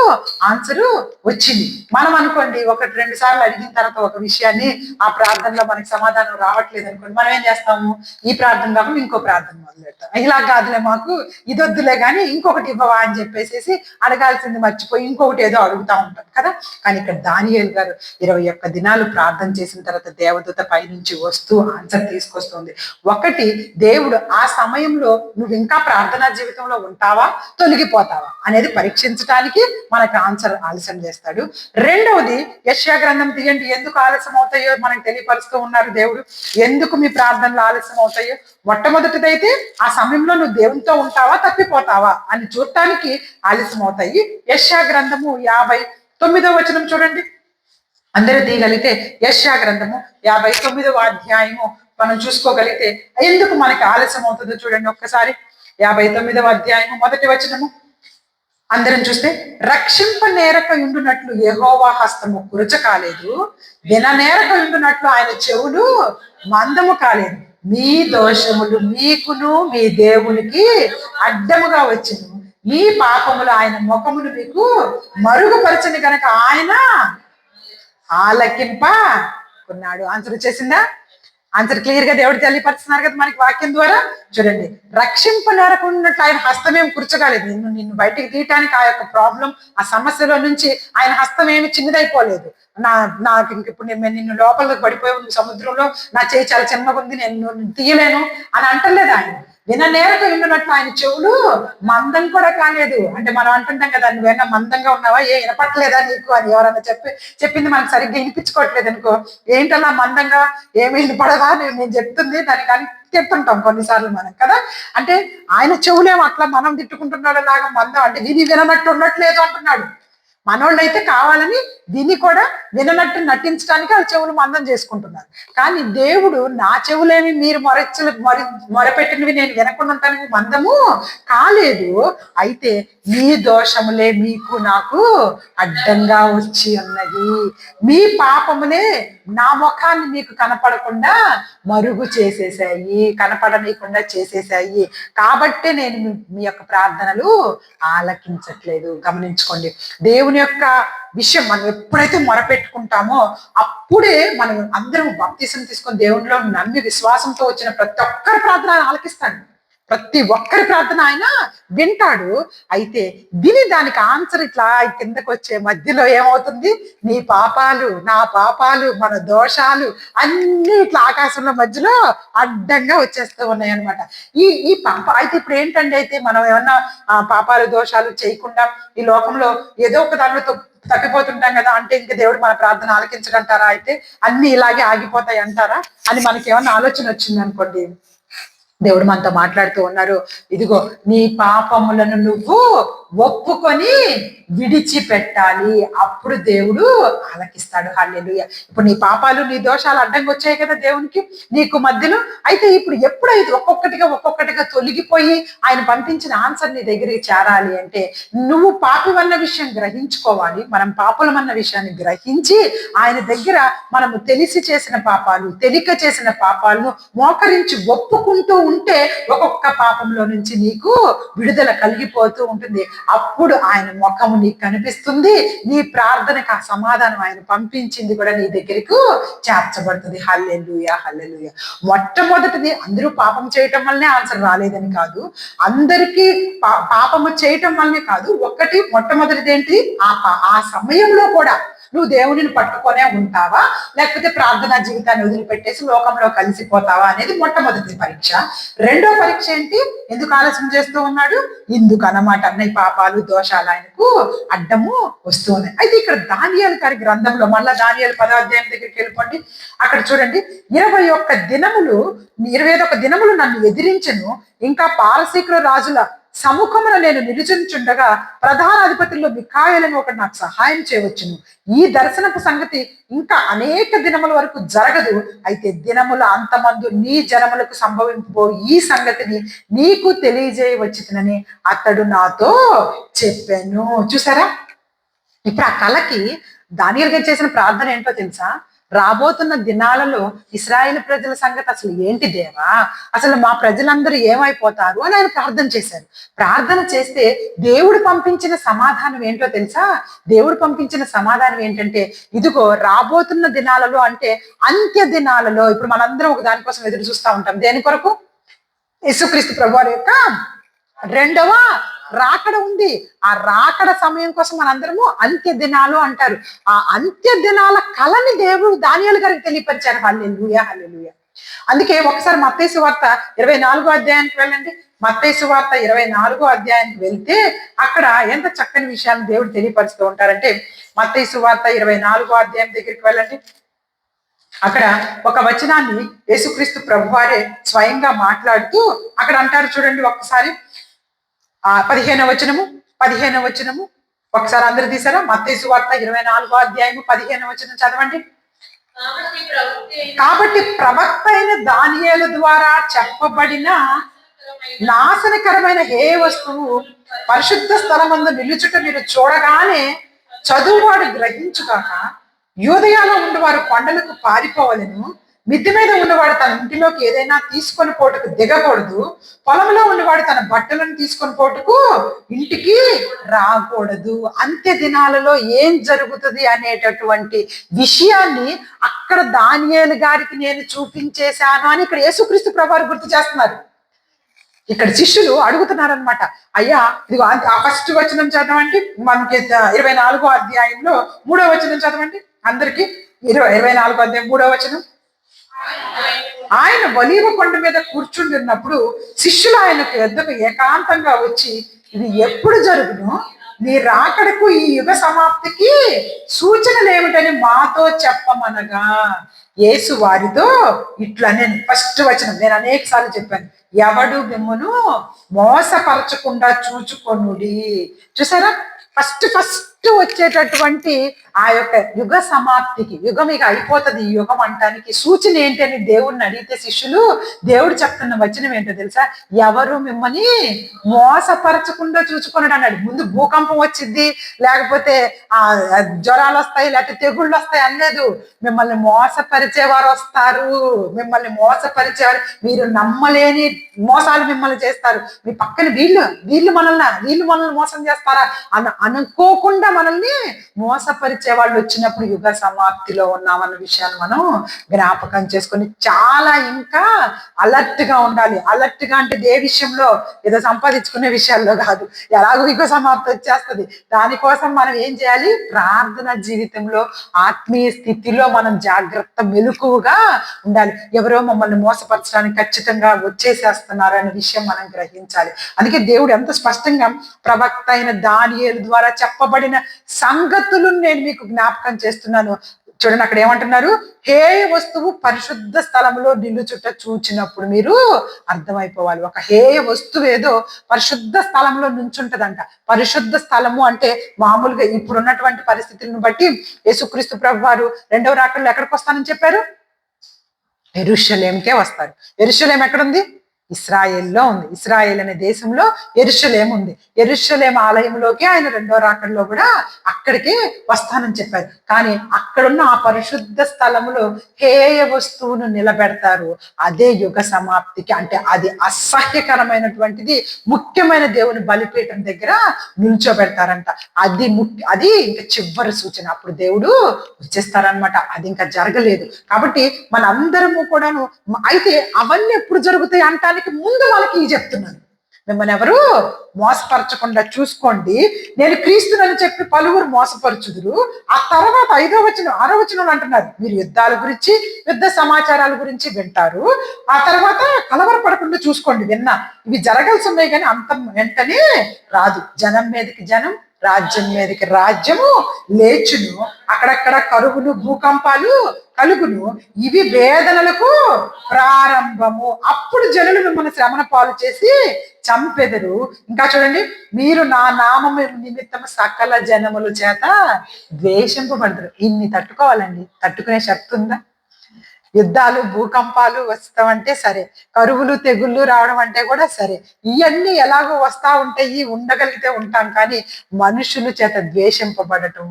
ఆన్సర్ వచ్చింది. మనం అనుకోండి, 1-2 సార్లు అడిగిన తర్వాత ఒక విషయాన్ని ఆ ప్రార్థనలో మనకి సమాధానం రావట్లేదు అనుకోండి, మనం ఏం చేస్తాము? ఈ ప్రార్థన కాకుండా ఇంకో ప్రార్థన మొదలు పెడతాం. ఇలా కాదులే, మాకు ఇది వద్దులే కానీ ఇంకొకటి ఇవ్వవా అని చెప్పేసి అడగాల్సింది మర్చిపోయి ఇంకొకటి ఏదో అడుగుతా ఉంటాం కదా. కానీ ఇక్కడ దానియేలు గారు 21 దినాలు ప్రార్థన చేసిన తర్వాత దేవదూత పైనుంచి వస్తూ ఆన్సర్ తీసుకొస్తుంది. ఒకటి, దేవుడు ఆ సమయంలో నువ్వు ఇంకా ప్రార్థనా జీవితంలో ఉంటావా తొలగిపోతావా అనేది పరీక్షించడానికి మనకు ఆన్సర్ ఆలస్యం చేస్తాడు. రెండవది, యెషయా గ్రంథం తీయండి, ఎందుకు ఆలస్యం అవుతాయో మనకు తెలియపరుస్తూ ఉన్నారు దేవుడు. ఎందుకు మీ ప్రార్థనలు ఆలస్యం అవుతాయో? మొట్టమొదటిదైతే ఆ సమయంలో నువ్వు దేవునితో ఉంటావా తప్పిపోతావా అని చూడటానికి ఆలస్యం అవుతాయి. యెషయా గ్రంథము 59వ వచనం చూడండి. అందరూ తీయగలిగితే యెషయా గ్రంథము 59వ అధ్యాయము మనం చూసుకోగలిగితే ఎందుకు మనకి ఆలస్యం అవుతుందో చూడండి ఒక్కసారి. 59వ అధ్యాయము 1వ వచనము అందరం చూస్తే, రక్షింప నేరక ఉండునట్లు యెహోవా హస్తము కురచ కాలేదు, విన నేరక ఉండునట్లు ఆయన చెవులు మందము కాలేదు. మీ దోషములు మీకును మీ దేవునికి అడ్డముగా వచ్చెను, మీ పాపములు ఆయన ముఖమును మీకు మరుగుపరచని గనక ఆయన ఆలకింప కొన్నాడు. ఆన్సర్ వచ్చేసిందా? ఆన్సర్ క్లియర్ గా దేవుడు తెలియపరుస్తున్నారు కదా మనకి వాక్యం ద్వారా. చూడండి, రక్షింప నేరకున్నట్లు ఆయన హస్తం ఏమి కూర్చోగాలేదు. నిన్ను బయటికి తీయటానికి ఆ యొక్క ప్రాబ్లం, ఆ సమస్యలో నుంచి ఆయన హస్తం ఏమి చిన్నదైపోలేదు. నాకు ఇంక ఇప్పుడు నిన్ను లోపలికి పడిపోయి సముద్రంలో నా చేయి చాలా చిన్నగా ఉంది, నేను తీయలేను అని అంటలేదు ఆయన. విన నేరకు విన్నట్టు ఆయన చెవులు మందం కూడా కాలేదు. అంటే మనం అంటుంటాం కదా, నువ్వేనా మందంగా ఉన్నావా, వినపట్లేదా నీకు అని ఎవరన్నా చెప్పింది మనకు సరిగ్గా వినిపించుకోవట్లేదు అనుకో, ఏంటలా మందంగా ఏమి వినపడదా నేను చెప్తుంది దానికి అని తిట్టుంటాం కొన్నిసార్లు మనం కదా. అంటే ఆయన చెవులేమో అట్లా మనం తిట్టుకుంటున్నాడు లాగా మందం, అంటే వినట్టు ఉండట్లేదు అంటున్నాడు. మనోళ్ళైతే కావాలని దీన్ని కూడా విననట్టు నటించడానికి వాళ్ళ చెవులు మందం చేసుకుంటున్నారు. కానీ దేవుడు నా చెవులేమి మీరు మొరపెట్టినవి నేను వినకుండా ఉంటానికి మందము కాలేదు. అయితే మీ దోషములే మీకు నాకు అడ్డంగా వచ్చి ఉన్నది, మీ పాపములే నా ముఖాన్ని మీకు కనపడకుండా మరుగు చేసేసాయి, కనపడనీయకుండా చేసేసాయి. కాబట్టే నేను మీ యొక్క ప్రార్థనలు ఆలకించట్లేదు. గమనించుకోండి, దేవుని యొక్క విషయం మనం ఎప్పుడైతే మొరపెట్టుకుంటామో అప్పుడే మనం అందరం బాప్తీసం తీసుకొని దేవునిలో నమ్మి విశ్వాసంతో వచ్చిన ప్రతి ఒక్కరి ప్రార్థన ఆలకిస్తాడు. ప్రతి ఒక్కరి ప్రార్థన ఆయన వింటాడు. అయితే విని దానికి ఆన్సర్ ఇట్లా కిందకు వచ్చే మధ్యలో ఏమవుతుంది, నీ పాపాలు నా పాపాలు మన దోషాలు అన్ని ఇట్లా ఆకాశంలో మధ్యలో అడ్డంగా వచ్చేస్తూ ఉన్నాయి అనమాట. ఈ పాప అయితే ఇప్పుడు ఏంటంటే, అయితే మనం ఏమన్నా పాపాలు దోషాలు చేయకుండా ఈ లోకంలో ఏదో ఒక దానిలో తప్పిపోతుంటాం కదా, అంటే ఇంక దేవుడు మన ప్రార్థన ఆలకించడంటారా, అయితే అన్ని ఇలాగే ఆగిపోతాయి అంటారా అని మనకి ఏమన్నా ఆలోచన వచ్చింది అనుకోండి, దేవుడు మనతో మాట్లాడుతూ ఉన్నారు. ఇదిగో నీ పాపములను నువ్వు ఒప్పుకొని విడిచిపెట్టాలి, అప్పుడు దేవుడు ఆలకిస్తాడు. హల్లెలూయా. ఇప్పుడు నీ పాపాలు నీ దోషాలు అడ్డంగా వచ్చాయి కదా దేవునికి నీకు మధ్యలో. అయితే ఇప్పుడు ఎప్పుడైతే ఒక్కొక్కటిగా తొలగిపోయి ఆయన పంపించిన ఆన్సర్ నీ దగ్గరికి చేరాలి అంటే, నువ్వు పాపివన్న విషయం గ్రహించుకోవాలి. మనం పాపులమన్న విషయాన్ని గ్రహించి ఆయన దగ్గర మనము తెలిసి చేసిన పాపాలు తెలియక చేసిన పాపాలను మోకరించి ఒప్పుకుంటూ ఉంటే ఒక్కొక్క పాపంలో నుంచి నీకు విడుదల కలిగిపోతూ ఉంటుంది. అప్పుడు ఆయన ముఖము నీకు కనిపిస్తుంది, నీ ప్రార్థనకు ఆ సమాధానం ఆయన పంపించింది కూడా నీ దగ్గరకు చేర్చబడుతుంది. హల్లెలూయా, హల్లెలూయా. మొట్టమొదటిది అందరూ పాపం చేయటం వల్లనే ఆన్సర్ రాలేదని కాదు, అందరికీ పాపము చేయటం వల్లనే కాదు. మొట్టమొదటిది ఏంటి, ఆ సమయంలో కూడా నువ్వు దేవుడిని పట్టుకొనే ఉంటావా, లేకపోతే ప్రార్థనా జీవితాన్ని వదిలిపెట్టేసి లోకంలో కలిసిపోతావా అనేది మొట్టమొదటి పరీక్ష. రెండో పరీక్ష ఏంటి, ఎందుకు ఆలస్యం చేస్తూ ఉన్నాడు, ఇందుకు అన్నమాట నీ పాపాలు దోషాలు ఆయనకు అడ్డము వస్తూ ఉన్నాయి. అయితే ఇక్కడ దానియేలు గారి గ్రంథంలో మళ్ళా దానియేలు 10వ అధ్యాయం దగ్గరికి వెళ్ళిపోండి. అక్కడ చూడండి, 21 దినములు నన్ను ఎదిరించను, ఇంకా పారసీకుల రాజుల సముఖమున నేను నిలుచుంచుండగా ప్రధాన అధిపతుల్లో మిఖాయేలని ఒకటి నాకు సహాయం చేయవచ్చును. ఈ దర్శనపు సంగతి ఇంకా అనేక దినముల వరకు జరగదు. అయితే దినముల అంతమందు నీ జనములకు సంభవింపబో ఈ సంగతిని నీకు తెలియజేయవచ్చునని అతడు నాతో చెప్పాను. చూసారా, ఇప్పుడు ఆ కళకి దానియేలు గారు చేసిన ప్రార్థన ఏంటో తెలుసా, రాబోతున్న దినాలలో ఇశ్రాయేలు ప్రజల సంగతి అసలు ఏంటి దేవా, అసలు మా ప్రజలందరూ ఏమైపోతారు అని ఆయన ప్రార్థన చేశారు. ప్రార్థన చేస్తే దేవుడు పంపించిన సమాధానం ఏంటో తెలుసా, దేవుడు పంపించిన సమాధానం ఏంటంటే, ఇదిగో రాబోతున్న దినాలలో అంటే అంత్య దినాలలో, ఇప్పుడు మనందరం ఒక దానికోసం ఎదురు చూస్తూ ఉంటాం. దేని కొరకు, యేసుక్రీస్తు ప్రభువారి యొక్క రెండవ రాకడ ఉంది. ఆ రాకడ సమయం కోసం మనందరము అంత్య దినాలు అంటారు. ఆ అంత్య దినాల కళని దేవుడు దానియేలు గారికి తెలియపరిచారు. హల్లెలూయా, హల్లెలూయా. అందుకే ఒకసారి మత్తయి సువార్త 24వ అధ్యాయానికి వెళ్ళండి. మత్తయి సువార్త 24వ అధ్యాయానికి వెళ్తే అక్కడ ఎంత చక్కని విషయాన్ని దేవుడు తెలియపరుస్తూ ఉంటారంటే, మత్తయి సువార్త 24వ అధ్యాయం దగ్గరికి వెళ్ళండి. అక్కడ ఒక వచనాన్ని యేసుక్రీస్తు ప్రభువారే స్వయంగా మాట్లాడుతూ అక్కడ అంటారు. చూడండి ఒక్కసారి, 15వ వచనము ఒకసారి అందరు తీసారా, మత్తయి సువార్త 24వ అధ్యాయము 15వ వచనం చదవండి. కాబట్టి ప్రవక్త అయిన దానియేలు ద్వారా చెప్పబడిన నాశనకరమైన ఏ వస్తువు పరిశుద్ధ స్థలమందు నిలుచుట మీరు చూడగానే చదువువాడు గ్రహించుగాక, యూదయాలో ఉండేవారు కొండలకు పారిపోవలను, మిద్దె మీద ఉన్నవాడు తన ఇంటిలోకి ఏదైనా తీసుకొని పోటుకు దిగకూడదు, పొలంలో ఉన్నవాడు తన బట్టలను తీసుకొని పోటుకు ఇంటికి రాకూడదు. అంత్య దినాలలో ఏం జరుగుతుంది అనేటటువంటి విషయాన్ని అక్కడ దానియేలు గారికి నేను చూపించేశాను అని ఇక్కడ యేసుక్రీస్తు ప్రభువారు గుర్తు చేస్తున్నారు. ఇక్కడ శిష్యులు అడుగుతున్నారనమాట, అయ్యా ఇదిగో ఆ ఫస్ట్ వచనం చదవండి, మనకి 24వ అధ్యాయంలో 3వ వచనం చదవండి అందరికి. 24వ అధ్యాయం 3వ వచనం, ఆయన ఒలీవ కొండ మీద కూర్చుండి ఉన్నప్పుడు శిష్యులు ఆయనకు ఎద్దకు ఏకాంతంగా వచ్చి, ఇది ఎప్పుడు జరుగును, నీ రాకడకు ఈ యుగ సమాప్తికి సూచనలు ఏమిటని మాతో చెప్పమనగా, యేసు వారితో ఇట్లా, నేను ఫస్ట్ వచనం నేను అనేక సార్లు చెప్పాను, ఎవడు మిమ్మును మోసపరచకుండా చూచుకొనుడి. చూసారా, ఫస్ట్ వచ్చేటటువంటి ఆ యొక్క యుగ సమాప్తికి, యుగం ఇక అయిపోతుంది ఈ యుగం అంటానికి సూచన ఏంటి అని దేవుడిని అడిగితే శిష్యులు, దేవుడు చెప్తున్న వచనం ఏంటో తెలుసా? ఎవరు మిమ్మల్ని మోసపరచకుండా చూసుకున్నాడు అన్నాడు. ముందు భూకంపం వచ్చింది, లేకపోతే జ్వరాలు వస్తాయి, లేకపోతే తెగుళ్ళు వస్తాయి అనలేదు. మిమ్మల్ని మోసపరిచేవారు వస్తారు, మిమ్మల్ని మోసపరిచేవారు, మీరు నమ్మలేని మోసాలు మిమ్మల్ని చేస్తారు. మీ పక్కన వీళ్ళు మనల్ని మోసం చేస్తారా అనుకోకుండా మనల్ని మోసపరిచే వాళ్ళు వచ్చినప్పుడు యుగ సమాప్తిలో ఉన్నామన్న విషయాన్ని మనం జ్ఞాపకం చేసుకొని చాలా ఇంకా అలర్ట్ గా ఉండాలి. అలర్ట్ గా అంటే ఏ విషయంలో, ఏదో సంపాదించుకునే విషయాల్లో కాదు. ఎలాగో యుగ సమాప్తి వచ్చేస్తుంది, దానికోసం మనం ఏం చేయాలి? ప్రార్థన జీవితంలో, ఆత్మీయ స్థితిలో మనం జాగ్రత్త మెలకువగా ఉండాలి. ఎవరో మమ్మల్ని మోసపరచడానికి ఖచ్చితంగా వచ్చేసేస్తున్నారు అనే విషయం మనం గ్రహించాలి. అందుకే దేవుడు ఎంత స్పష్టంగా ప్రవక్త అయిన దానియేలు ద్వారా చెప్పబడిన సంగతులను నేను మీకు జ్ఞాపకం చేస్తున్నాను. చూడండి, అక్కడ ఏమంటున్నారు? హేయ వస్తువు పరిశుద్ధ స్థలంలో నిలుచుట చూచినప్పుడు మీరు అర్థమైపోవాలి. ఒక హేయ వస్తువు ఏదో పరిశుద్ధ స్థలంలో నుంచుంటదంట. పరిశుద్ధ స్థలము అంటే మామూలుగా ఇప్పుడున్నటువంటి పరిస్థితులను బట్టి యేసుక్రీస్తు ప్రభు వారు రెండవ రాకడలో ఎక్కడికి వస్తానని చెప్పారు? యెరూషలేముకే వస్తారు. యెరూషలేం ఎక్కడుంది? ఇస్రాయేల్లో ఉంది. ఇస్రాయేల్ అనే దేశంలో యెరూషలేం ఉంది. యెరూషలేం ఆలయంలోకి ఆయన రెండో రాకడలో కూడా అక్కడికి వస్తానని చెప్పారు. కానీ అక్కడున్న ఆ పరిశుద్ధ స్థలములో హేయ వస్తువును నిలబెడతారు. అదే యుగ సమాప్తికి, అంటే అది అసహ్యకరమైనటువంటిది, ముఖ్యమైన దేవుని బలిపీఠం దగ్గర నిల్చోబెడతారంట. అది ఇంకా చివరి సూచన. అప్పుడు దేవుడు వచ్చేస్తారనమాట. అది ఇంకా జరగలేదు. కాబట్టి మనందరము కూడాను, అయితే అవన్నీ ఎప్పుడు జరుగుతాయి అంటానికి ముందు వాళ్ళకి చెప్తున్నాను, మిమ్మల్ని ఎవరు మోసపరచకుండా చూసుకోండి, నేను క్రీస్తునని చెప్పి పలువురు మోసపరచుదురు. ఆ తర్వాత 5వ వచనం 6వ వచనం అంటున్నారు, మీరు యుద్ధాల గురించి, యుద్ధ సమాచారాల గురించి వింటారు. ఆ తర్వాత కలవరపడకుండా చూసుకోండి. ఇవి జరగాల్సి ఉన్నాయి, కానీ అంత వెంటనే రాదు. జనం మీదకి జనం, రాజ్యం మీదకి రాజ్యము లేచును. అక్కడక్కడ కరువులు, భూకంపాలు కలుగును. ఇవి వేదనలకు ప్రారంభము. అప్పుడు జనులు మిమ్మల్ని శ్రమణ పాలు చేసి చంపెదరు. ఇంకా చూడండి, మీరు నా నామము నిమిత్తము సకల జనముల చేత ద్వేషింపబడతారు. ఇన్ని తట్టుకోవాలండి. తట్టుకునే శక్తి ఉందా? యుద్ధాలు, భూకంపాలు వస్తామంటే సరే, కరువులు, తెగుళ్ళు రావడం అంటే కూడా సరే, ఇవన్నీ ఎలాగో వస్తా ఉంటాయి, ఉండగలిగితే ఉంటాం. కానీ మనుషుల చేత ద్వేషింపబడటం,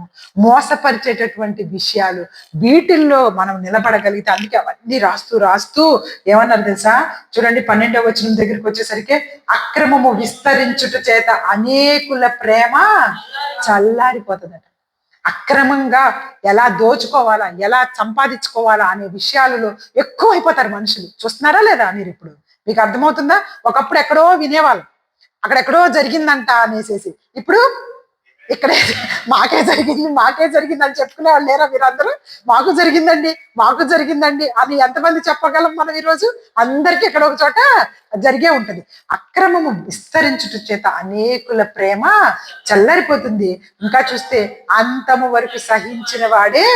మోసపరిచేటటువంటి విషయాలు, వీటిల్లో మనం నిలబడగలిగితే, అందుకే అవన్నీ రాస్తూ ఏమన్నారు తెలుసా? చూడండి, 12వ వచనం దగ్గరికి వచ్చేసరికి, అక్రమము విస్తరించుట చేత అనేకుల ప్రేమ చల్లారిపోతుందట. అక్రమంగా ఎలా దోచుకోవాలా, ఎలా సంపాదించుకోవాలా అనే విషయాలలో ఎక్కువ అయిపోతారు మనుషులు. చూస్తున్నారా లేదా మీరు? ఇప్పుడు మీకు అర్థమవుతుందా? ఒకప్పుడు ఎక్కడో వినేవాళ్ళు, అక్కడెక్కడో జరిగిందంట అనేసేసి, ఇప్పుడు ఇక్కడే మాకే జరిగింది అని చెప్పుకునే వాళ్ళు లేరా మీరందరూ? మాకు జరిగిందండి అని ఎంతమంది చెప్పగలం మనం ఈరోజు? అందరికీ ఎక్కడో ఒక చోట జరిగే ఉంటది. అక్రమము విస్తరించుట చేత అనేకుల ప్రేమ చల్లరిపోతుంది. ఇంకా చూస్తే అంతము వరకు సహించిన వాడే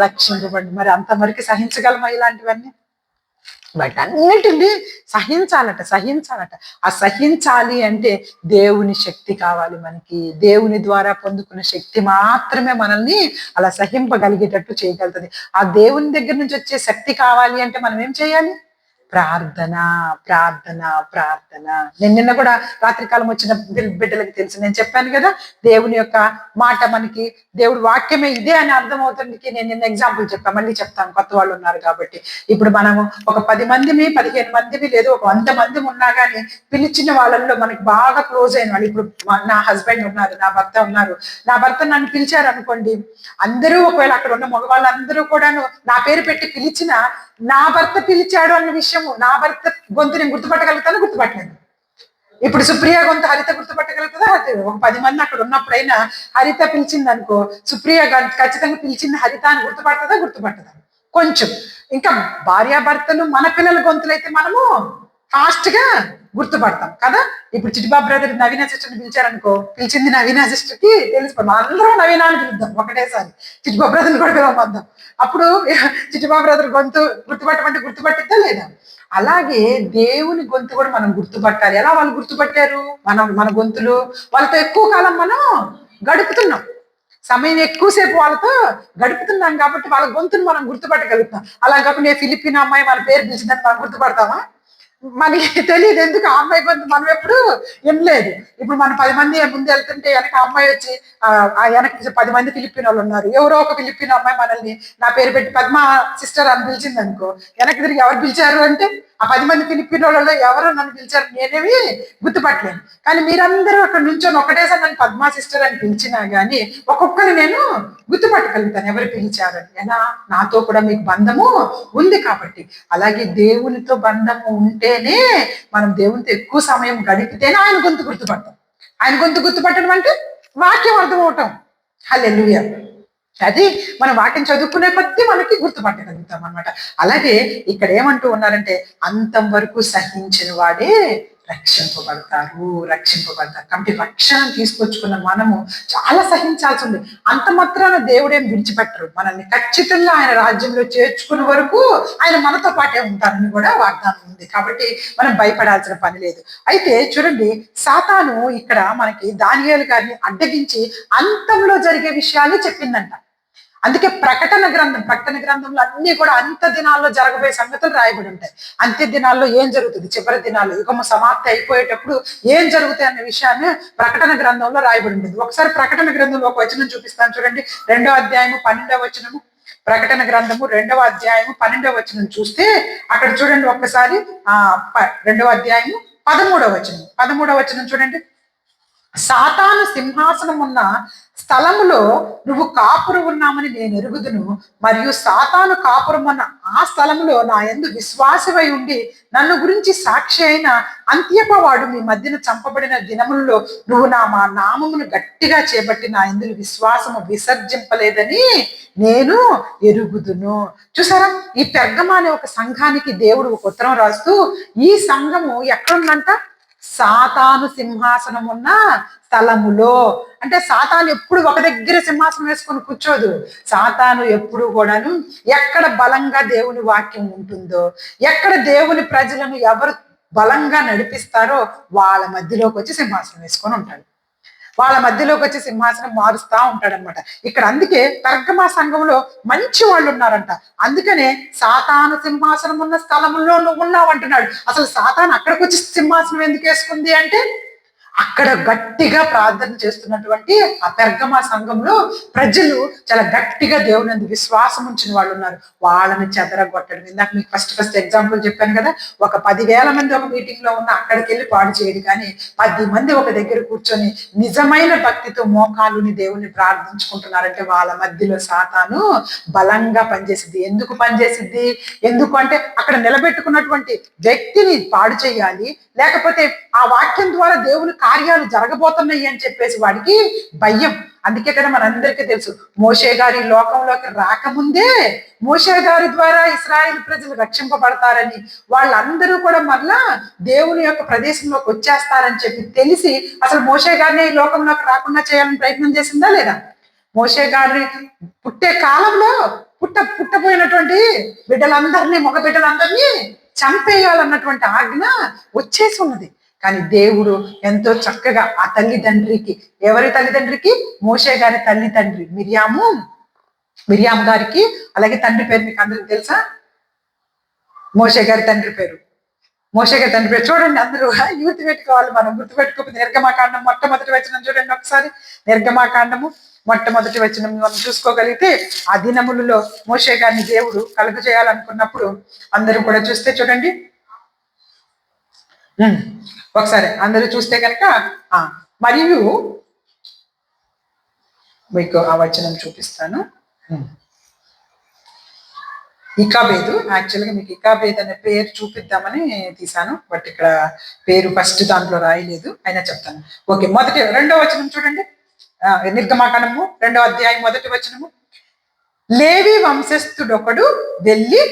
రక్షించబడి. మరి అంతవరకు సహించగలమా ఇలాంటివన్నీ? వాటన్నిటిని సహించాలట. ఆ సహించాలి అంటే దేవుని శక్తి కావాలి మనకి. దేవుని ద్వారా పొందుకున్న శక్తి మాత్రమే మనల్ని అలా సహింపగలిగేటట్టు చేయగలుగుతుంది. ఆ దేవుని దగ్గర నుంచి వచ్చే శక్తి కావాలి అంటే మనం ఏం చేయాలి? ప్రార్థన. నేను నిన్న కూడా రాత్రికాలం వచ్చిన బిడ్డలకు తెలుసు, నేను చెప్పాను కదా, దేవుని యొక్క మాట మనకి, దేవుడి వాక్యమే ఇదే అని అర్థమవుతుంది. నేను నిన్న ఎగ్జాంపుల్ చెప్పాను, మళ్ళీ చెప్తాను, కొత్త వాళ్ళు ఉన్నారు కాబట్టి. ఇప్పుడు మనము ఒక 10 మందిమి, 15 మందిమి, లేదు ఒక 100 మంది ఉన్నా కానీ పిలిచిన వాళ్ళల్లో మనకి బాగా క్లోజ్ అయిన వాళ్ళు, ఇప్పుడు నా హస్బెండ్ ఉన్నారు, నా భర్త ఉన్నారు. నా భర్త నన్ను పిలిచారు అనుకోండి, అందరూ ఒకవేళ అక్కడ ఉన్న మగవాళ్ళందరూ కూడాను నా పేరు పెట్టి పిలిచిన, నా భర్త పిలిచాడు అన్న విషయము, నా భర్త గొంతు నేను గుర్తుపట్టలేదు. ఇప్పుడు సుప్రియ గొంతు హరిత గుర్తుపట్టగలుగుతుందా? ఒక 10 మంది అక్కడ ఉన్నప్పుడైనా హరిత పిలిచింది అనుకో, సుప్రియ ఖచ్చితంగా పిలిచింది హరిత అని గుర్తుపట్టదా? కొంచెం. ఇంకా భార్యాభర్తలు, మన పిల్లల గొంతులైతే మనము ఫాస్ట్ గా గుర్తుపడతాం కదా. ఇప్పుడు చిటిబాబు బ్రదర్ నవీన సిస్టర్ని పిలిచారనుకో, పిలిచింది నవీన సిస్టర్ కి తెలిసిపోతాం. అందరూ నవీనాన్ని పిలుద్దాం ఒకటేసారి, చిటిబాబు బ్రదర్ని కూడా పిలవద్దాం. అప్పుడు చిటిబాబు బ్రదర్ గొంతు గుర్తుపట్టిద్దా లేదా? అలాగే దేవుని గొంతు కూడా మనం గుర్తుపట్టాలి. ఎలా వాళ్ళు గుర్తుపట్టారు? మన గొంతులు వాళ్ళతో ఎక్కువ కాలం మనం గడుపుతున్నాం, సమయం ఎక్కువసేపు వాళ్ళతో గడుపుతున్నాం కాబట్టి వాళ్ళ గొంతును మనం గుర్తుపట్టగలుగుతాం. అలా కాకుండా ఫిలిపిన్ అమ్మాయి మన పేరు పిలిచిందని మనం గుర్తుపడతామా? మనకి తెలియదు. ఎందుకు ఆ అమ్మాయి గొంతు మనం ఎప్పుడు వినలేదు. ఇప్పుడు మనం 10 మంది ముందు వెళ్తుంటే వెనక అమ్మాయి వచ్చి వెనక 10 మంది ఫిలిపిన్ వాళ్ళు ఉన్నారు. ఎవరో ఒక ఫిలిపిన్ అమ్మాయి మనల్ని నా పేరు పెట్టి పద్మ సిస్టర్ అని పిలిచింది అనుకో, వెనక్కి తిరిగి ఎవరు పిలిచారు అంటే ఆ 10 మంది ఫిలిపిన్ వాళ్ళలో ఎవరో నన్ను పిలిచారు, నేనేమి గుర్తుపట్టలేను. కానీ మీరందరూ అక్కడ నుంచొని ఒకటేసారి నన్ను పద్మా సిస్టర్ అని పిలిచినా గానీ ఒక్కొక్కరిని నేను గుర్తుపట్టగలుగుతాను ఎవరు పిలిచారని. ఎలా? నాతో కూడా మీకు బంధము ఉంది కాబట్టి. అలాగే దేవునితో బంధము ఉంటేనే, మనం దేవునితో ఎక్కువ సమయం గడిపితేనే ఆయన గొంతు గుర్తుపడతాం. ఆయన గొంతు గుర్తుపట్టడం అంటే వాక్యం అర్థం అవటం. హల్లెలూయా. అది మనం వాక్యం చదువుకునే కొద్దీ మనకి గుర్తుపట్టగలుగుతాం అనమాట. అలాగే ఇక్కడ ఏమంటూ ఉన్నారంటే, అంతం వరకు సహించిన వాడే రక్షింపబడతారు. కాబట్టి రక్షణ తీసుకొచ్చుకున్న మనము చాలా సహించాల్సి ఉంది. అంత మాత్రాన దేవుడేం విడిచిపెట్టరు. మనల్ని ఖచ్చితంగా ఆయన రాజ్యంలో చేర్చుకునే వరకు ఆయన మనతో పాటే ఉంటారని కూడా వాగ్దానం ఉంది. కాబట్టి మనం భయపడాల్సిన పని లేదు. అయితే చూడండి, సాతాను ఇక్కడ మనకి దానియేలు గారిని అడ్డగించి అంతంలో జరిగే విషయాలు చెప్పిందంట. అందుకే ప్రకటన గ్రంథంలో అన్ని కూడా అంత దినాల్లో జరగబోయే సంగతులు రాయబడి ఉంటాయి. అంత్య దినాల్లో ఏం జరుగుతుంది, చివరి దినాల్లో యుగము సమాప్తి అయిపోయేటప్పుడు ఏం జరుగుతాయి అనే విషయాన్ని ప్రకటన గ్రంథంలో రాయబడి ఉంటుంది. ఒకసారి ప్రకటన గ్రంథంలో ఒక వచనం చూపిస్తాను చూడండి. 2వ అధ్యాయము 12వ వచనము. ప్రకటన గ్రంథము 2వ అధ్యాయము 12వ వచనం చూస్తే అక్కడ చూడండి ఒక్కసారి. 2వ అధ్యాయము 13వ వచనం. 13వ వచనం చూడండి. సాతాను సింహాసనం ఉన్న స్థలములో నువ్వు కాపురం ఉన్నామని నేను ఎరుగుదును, మరియు సాతాను కాపురం ఉన్న ఆ స్థలములో నా యందు విశ్వాసమై ఉండి నన్ను గురించి సాక్షి అయిన అంత్యపవాడు మీ మధ్యన చంపబడిన దినములలో నువ్వు మా నామమును గట్టిగా చేపట్టి నా యందు విశ్వాసము విసర్జింపలేదని నేను ఎరుగుదును. చూసారా, ఈ పెర్గమ అనే ఒక సంఘానికి దేవుడు ఒక ఉత్తరం రాస్తూ, ఈ సంఘము ఎక్కడుందంట? సాతాను సింహాసనం ఉన్న స్థలములో. అంటే సాతాను ఎప్పుడు ఒక దగ్గర సింహాసనం వేసుకొని కూర్చోదు. సాతాను ఎప్పుడు కూడాను ఎక్కడ బలంగా దేవుని వాక్యం ఉంటుందో, ఎక్కడ దేవుని ప్రజలను ఎవరు బలంగా నడిపిస్తారో వాళ్ళ మధ్యలోకి వచ్చి సింహాసనం వేసుకొని ఉంటాడు. వాళ్ళ మధ్యలోకి వచ్చి సింహాసనం మారుస్తా ఉంటాడనమాట. ఇక్కడ అందుకే పెర్గమ సంఘంలో మంచి వాళ్ళు ఉన్నారంట. అందుకనే సాతాను సింహాసనం ఉన్న స్థలంలో నువ్వు ఉన్నావు అంటున్నాడు. అసలు సాతాను అక్కడికి వచ్చి సింహాసనం ఎందుకు వేసుకుంది అంటే, అక్కడ గట్టిగా ప్రార్థన చేస్తున్నటువంటి ఆ పెర్గమ సంఘంలో ప్రజలు చాలా గట్టిగా దేవుని విశ్వాసం ఉంచిన వాళ్ళు ఉన్నారు. వాళ్ళని చెదరగొట్టడం. ఇందాక మీకు ఫస్ట్ ఎగ్జాంపుల్ చెప్పాను కదా, ఒక 10,000 మంది ఒక మీటింగ్ లో ఉన్న అక్కడికి వెళ్ళి పాడు చేయడు, కానీ 10 మంది ఒక దగ్గర కూర్చొని నిజమైన భక్తితో మోకాలుని దేవుని ప్రార్థించుకుంటున్నారంటే వాళ్ళ మధ్యలో సాతాను బలంగా పనిచేసిద్ది. ఎందుకు పనిచేసిద్ది? ఎందుకు అంటే అక్కడ నిలబెట్టుకున్నటువంటి వ్యక్తిని పాడు చేయాలి, లేకపోతే ఆ వాక్యం ద్వారా దేవుని కార్యాలు జరగబోతున్నాయి అని చెప్పేసి వాడికి భయం. అందుకే కదా మనందరికీ తెలుసు, మోషే గారి లోకంలోకి రాకముందే మోషే గారి ద్వారా ఇశ్రాయేలు ప్రజలు రక్షింపబడతారని, వాళ్ళందరూ కూడా మరలా దేవుని యొక్క ప్రదేశంలోకి వచ్చేస్తారని చెప్పి తెలిసి అసలు మోషే గారిని ఈ లోకంలోకి రాకుండా చేయాలని ప్రయత్నం చేసిందా లేదా? మోషే గారి పుట్టే కాలంలో పుట్టపోయినటువంటి బిడ్డలందరినీ, మగ బిడ్డలందరినీ చంపేయాలన్నటువంటి ఆజ్ఞ వచ్చేసి ఉన్నది. కానీ దేవుడు ఎంతో చక్కగా ఆ తల్లిదండ్రికి, ఎవరి తల్లిదండ్రికి? మోషే గారి తల్లిదండ్రి మిరియాము గారికి, అలాగే తండ్రి పేరు మీకు అందరికి తెలుసా? మోషే గారి తండ్రి పేరు చూడండి, అందరూ గుర్తుపెట్టుకోవాలి. మనం గుర్తుపెట్టుకోకపోతే నిర్గమాకాండం మొట్టమొదటి వచనం చూడండి ఒకసారి. నిర్గమాకాండము మొట్టమొదటి వచనం మనం చూసుకోగలిగితే, ఆ దినములలో మోషే గారిని దేవుడు కలుగు చేయాలనుకున్నప్పుడు అందరూ కూడా చూస్తే చూడండి ఒకసారి, అందరూ చూస్తే కనుక మరియు మీకు ఆ వచనం చూపిస్తాను. ఇకాబేదు, యాక్చువల్గా మీకు ఇకాబేద్ అనే పేరు చూపిద్దామని తీసాను, బట్ ఇక్కడ పేరు ఫస్ట్ దాంట్లో రాయలేదు, అయినా చెప్తాను. ఓకే, 2వ వచనం చూడండి. నిర్గమాకాండము 2వ అధ్యాయం 1వ వచనము. లేవి వంశస్థుడొకడు వెళ్ళి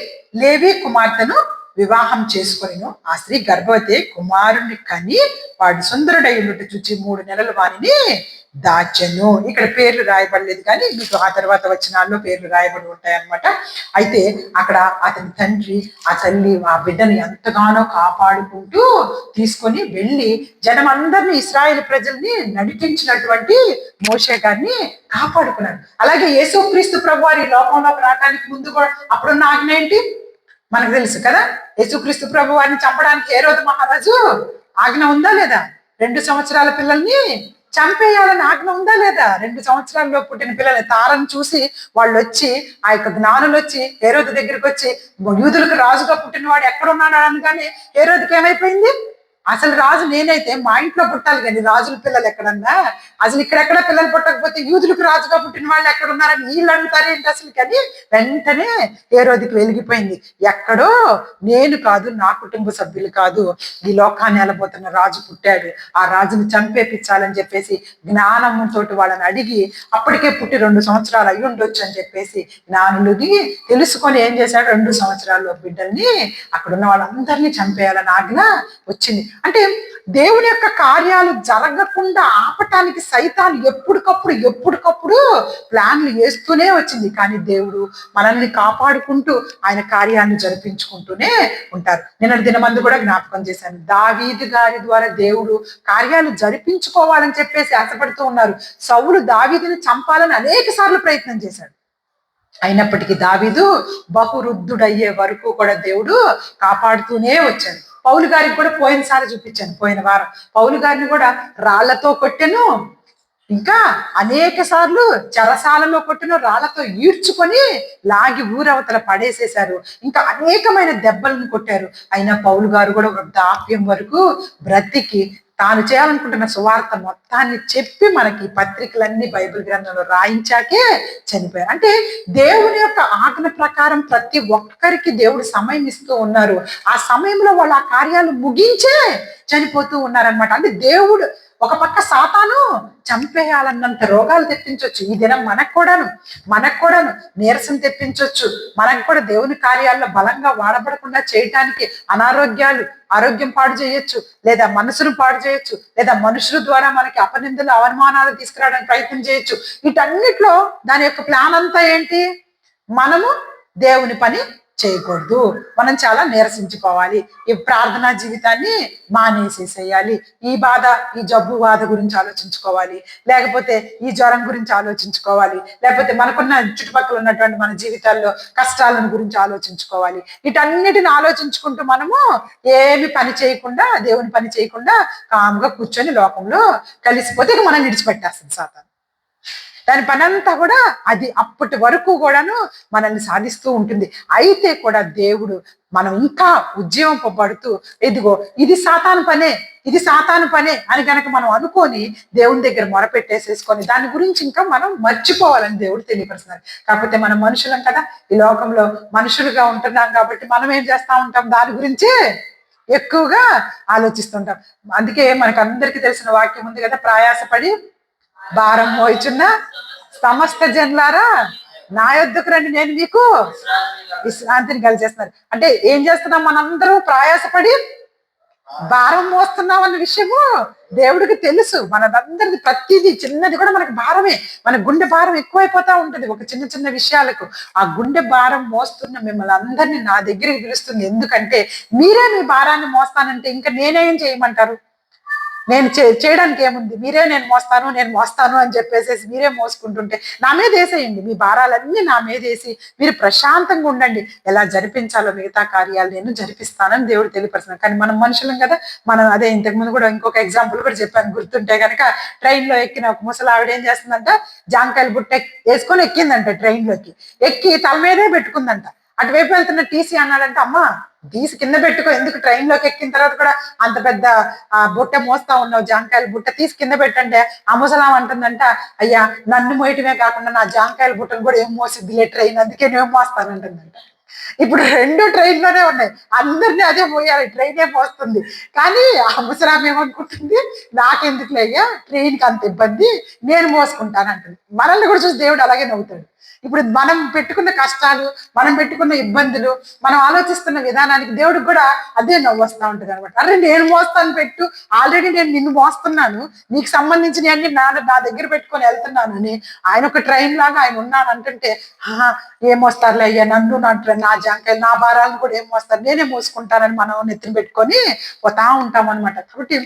లేవి కుమార్తెను వివాహం చేసుకొనిను, ఆ స్త్రీ గర్భవతి కుమారుని కని వాడు సుందరుడై ఉన్నట్టు చూచి 3 నెలలు వారిని దాచెను. ఇక్కడ పేర్లు రాయబడలేదు కానీ మీకు ఆ తర్వాత వచనాల్లో పేర్లు రాయబడి ఉంటాయి అన్నమాట. అయితే అక్కడ అతని తండ్రి ఆ తల్లి ఆ బిడ్డని ఎంతగానో కాపాడుకుంటూ తీసుకొని వెళ్ళి జనం అందరినీ ఇశ్రాయేలు ప్రజల్ని నడిపించినటువంటి మోషే గారిని కాపాడుకున్నాడు. అలాగే యేసుక్రీస్తు ప్రభు వారి లోకంలోకి రావడానికి ముందు కూడా అప్పుడున్న ఆజ్ఞ ఏంటి మనకు తెలుసు కదా. యేసుక్రీస్తు ప్రభు వారిని చంపడానికి హేరోదు మహారాజు ఆజ్ఞ ఉందా లేదా? 2 సంవత్సరాల పిల్లల్ని చంపేయాలని ఆజ్ఞ ఉందా లేదా? 2 సంవత్సరాల్లో పుట్టిన పిల్లల్ని తారను చూసి వాళ్ళు వచ్చి ఆ యొక్క జ్ఞానులు వచ్చి హేరోదు దగ్గరికి వచ్చి యూదులకు రాజుగా పుట్టిన వాడు ఎక్కడున్నాడు అనగానే హేరోదుకి ఏమైపోయింది? అసలు రాజు నేనైతే మా ఇంట్లో పుట్టాలి కానీ రాజుల పిల్లలు ఎక్కడన్నా, అసలు ఇక్కడెక్కడ పిల్లలు పుట్టకపోతే యూదులకు రాజుగా పుట్టిన వాళ్ళు ఎక్కడ ఉన్నారని వీళ్ళు అడుగుతారేంటి అసలు. కానీ వెంటనే హేరోదుకి వెలిగిపోయింది. ఎక్కడో నేను కాదు, నా కుటుంబ సభ్యులు కాదు, ఈ లోకాన్ని వెళ్ళబోతున్న రాజు పుట్టాడు, ఆ రాజుని చంపేపించాలని చెప్పేసి జ్ఞానంతో వాళ్ళని అడిగి అప్పటికే పుట్టి 2 సంవత్సరాలు అయి ఉండొచ్చు అని చెప్పేసి జ్ఞానులని తెలుసుకొని ఏం చేశాడు, 2 సంవత్సరాల్లో బిడ్డల్ని అక్కడ ఉన్న వాళ్ళందరినీ చంపేయాలని ఆజ్ఞ వచ్చింది. అంటే దేవుని యొక్క కార్యాలు జరగకుండా ఆపటానికి సైతాన్ ఎప్పటికప్పుడు ప్లాన్లు వేస్తూనే వచ్చింది. కానీ దేవుడు మనల్ని కాపాడుకుంటూ ఆయన కార్యాన్ని జరిపించుకుంటూనే ఉంటారు. నిన్నటి దినమందు కూడా జ్ఞాపకం చేశాను, దావీదు గారి ద్వారా దేవుడు కార్యాలు జరిపించుకోవాలని చెప్పేసి ఆశపడుతూ ఉన్నారు. సౌలు దావీదుని చంపాలని అనేక సార్లు ప్రయత్నం చేశాడు. అయినప్పటికీ దావీదు బహురుద్ధుడయ్యే వరకు కూడా దేవుడు కాపాడుతూనే వచ్చాడు. పౌలు గారికి కూడా పోయినసారి చూపించాను, పోయిన వారం పౌలు గారిని కూడా రాళ్లతో కొట్టెను, ఇంకా అనేక సార్లు చెరసాలలో కొట్టిన రాళ్లతో ఈడ్చుకొని లాగి ఊరవతల పడేసేశారు. ఇంకా అనేకమైన దెబ్బలను కొట్టారు. అయినా పౌలు గారు కూడా వృద్ధాప్యం వరకు బ్రతికి తాను చేయాలనుకుంటున్న సువార్త మొత్తాన్ని చెప్పి మనకి పత్రికలన్నీ బైబిల్ గ్రంథంలో రాయించాకే చనిపోయారు. అంటే దేవుని యొక్క ఆజ్ఞ ప్రకారం ప్రతి ఒక్కరికి దేవుడు సమయం ఇస్తూ ఉన్నారు. ఆ సమయంలో వాళ్ళు ఆ కార్యాలు ముగించే చనిపోతూ ఉన్నారనమాట. అంటే దేవుడు ఒక పక్క సాతాను చంపేయాలన్నంత రోగాలు తెప్పించవచ్చు. ఈ దినం మనకు కూడాను నీరసం తెప్పించవచ్చు. మనకు కూడా దేవుని కార్యాల్లో బలంగా వాడబడకుండా చేయటానికి ఆరోగ్యం పాడు చేయొచ్చు, లేదా మనసును పాడు చేయొచ్చు, లేదా మనుషుల ద్వారా మనకి అపనిందలు అవమానాలు తీసుకురావడానికి ప్రయత్నం చేయొచ్చు. వీటన్నిటిలో దాని యొక్క ప్లాన్ అంతా ఏంటి? మనము దేవుని పని చేయకూడదు, మనం చాలా నీరసించిపోవాలి, ఈ ప్రార్థనా జీవితాన్ని మానేసేసేయాలి, ఈ జబ్బు బాధ గురించి ఆలోచించుకోవాలి, లేకపోతే ఈ జ్వరం గురించి ఆలోచించుకోవాలి, లేకపోతే మనకున్న చుట్టుపక్కల ఉన్నటువంటి మన జీవితాల్లో కష్టాలను గురించి ఆలోచించుకోవాలి. వీటన్నిటిని ఆలోచించుకుంటూ మనము ఏమి పని చేయకుండా, దేవుని పని చేయకుండా కామ్గా కూర్చొని లోకంలో కలిసిపోతే మనం విడిచిపెట్టేస్తుంది సాతాను. దాని పనంతా కూడా అది అప్పటి వరకు కూడాను మనల్ని సాధిస్తూ ఉంటుంది. అయితే కూడా దేవుడు మనం ఇంకా ఉజ్జీవింపబడుతూ ఇదిగో ఇది సాతాను పనే అని కనుక మనం అనుకొని దేవుని దగ్గర మొరపెట్టేసేసుకొని దాని గురించి ఇంకా మనం మర్చిపోవాలని దేవుడు తెలియపరుస్తున్నారు. కాకపోతే మనం మనుషులం కదా, ఈ లోకంలో మనుషులుగా ఉంటున్నాం కాబట్టి మనం ఏం చేస్తా ఉంటాం, దాని గురించే ఎక్కువగా ఆలోచిస్తుంటాం. అందుకే మనకు అందరికీ తెలిసిన వాక్యం ఉంది కదా, ప్రయాసపడి భారం మోయిచున్న సమస్త జనులారా నా యొద్దకు రండి, నేను మీకు విశ్రాంతిని కలిగజేస్తున్నారు. అంటే ఏం చేస్తున్నాం, మనందరం ప్రయాసపడి భారం మోస్తున్నాం అన్న విషయము దేవుడికి తెలుసు. మనదందరిది ప్రతిదీ చిన్నది కూడా మనకి భారమే. మన గుండె భారం ఎక్కువైపోతా ఉంటుంది ఒక చిన్న విషయాలకు. ఆ గుండె భారం మోస్తున్న మిమ్మల్ని అందరినీ నా దగ్గరికి పిలుస్తుంది. ఎందుకంటే మీరే మీ భారాన్ని మోస్తానంటే ఇంకా నేనేం చేయమంటారు? నేను చేయడానికి ఏముంది, నేను మోస్తాను అని చెప్పేసి మీరే మోసుకుంటుంటే నా మీద వేసేయండి, మీ భారాలన్నీ నా మీద వేసి మీరు ప్రశాంతంగా ఉండండి, ఎలా జరిపించాలో మిగతా కార్యాలు నేను జరిపిస్తానని దేవుడు తెలియపరుస్తున్నాను. కానీ మనం మనుషులం కదా, మనం అదే ఇంతకుముందు కూడా ఇంకొక ఎగ్జాంపుల్ కూడా చెప్పాను గుర్తుంటే కనుక, ట్రైన్ లో ఎక్కిన ఒక ముసలి ఆవిడ ఏం చేస్తుందంట, జాంకాయలు బుట్ట వేసుకొని ఎక్కిందంట, ట్రైన్ లోకి ఎక్కి తల మీదే పెట్టుకుందంట. అటువైపు వెళ్తున్న టీసీ అన్నాడంట, అమ్మ తీసి కింద పెట్టుకో, ఎందుకు ట్రైన్ లోకి ఎక్కిన తర్వాత కూడా అంత పెద్ద బుట్ట మోస్తా ఉన్నావు, జాంకాయల బుట్ట తీసి కింద పెట్టంటే ఆ ముసలాం అంటుందంట, అయ్యా నన్ను మోయటమే కాకుండా నా జాంకాయల బుట్టను కూడా ఏం మోసిద్దిలే ట్రైన్, అందుకే నేను మోస్తానంటుందంట. ఇప్పుడు 2 ట్రైన్లోనే ఉన్నాయి, అందరినీ అదే మోయాలి, ట్రైనే మోస్తుంది. కానీ ఆ ముసలాం ఏమనుకుంటుంది, నాకెందుకులే అయ్యా ట్రైన్కి అంత ఇబ్బంది, నేను మోసుకుంటాను అంటుంది. మనల్ని కూడా చూసి దేవుడు అలాగే నవ్వుతాడు. ఇప్పుడు మనం పెట్టుకున్న కష్టాలు, మనం పెట్టుకున్న ఇబ్బందులు, మనం ఆలోచిస్తున్న విధానానికి దేవుడికి కూడా అదే నవ్వు వస్తూ ఉంటుంది అనమాట. అరే నేను మోస్తాను పెట్టు, ఆల్రెడీ నేను నిన్ను మోస్తున్నాను, నీకు సంబంధించిన అన్ని నా దగ్గర పెట్టుకొని వెళ్తున్నాను అని ఆయన ఒక ట్రైన్ లాగా ఆయన ఉన్నాను అంటుంటే, ఏం మోస్తారులే అయ్యా, నన్ను నా జాంకాయలు నా భారాలను కూడా ఏం మోస్తారు, నేనే మోసుకుంటానని మనం నెత్తిన పెట్టుకొని పోతా ఉంటాం అనమాట. కాబట్టి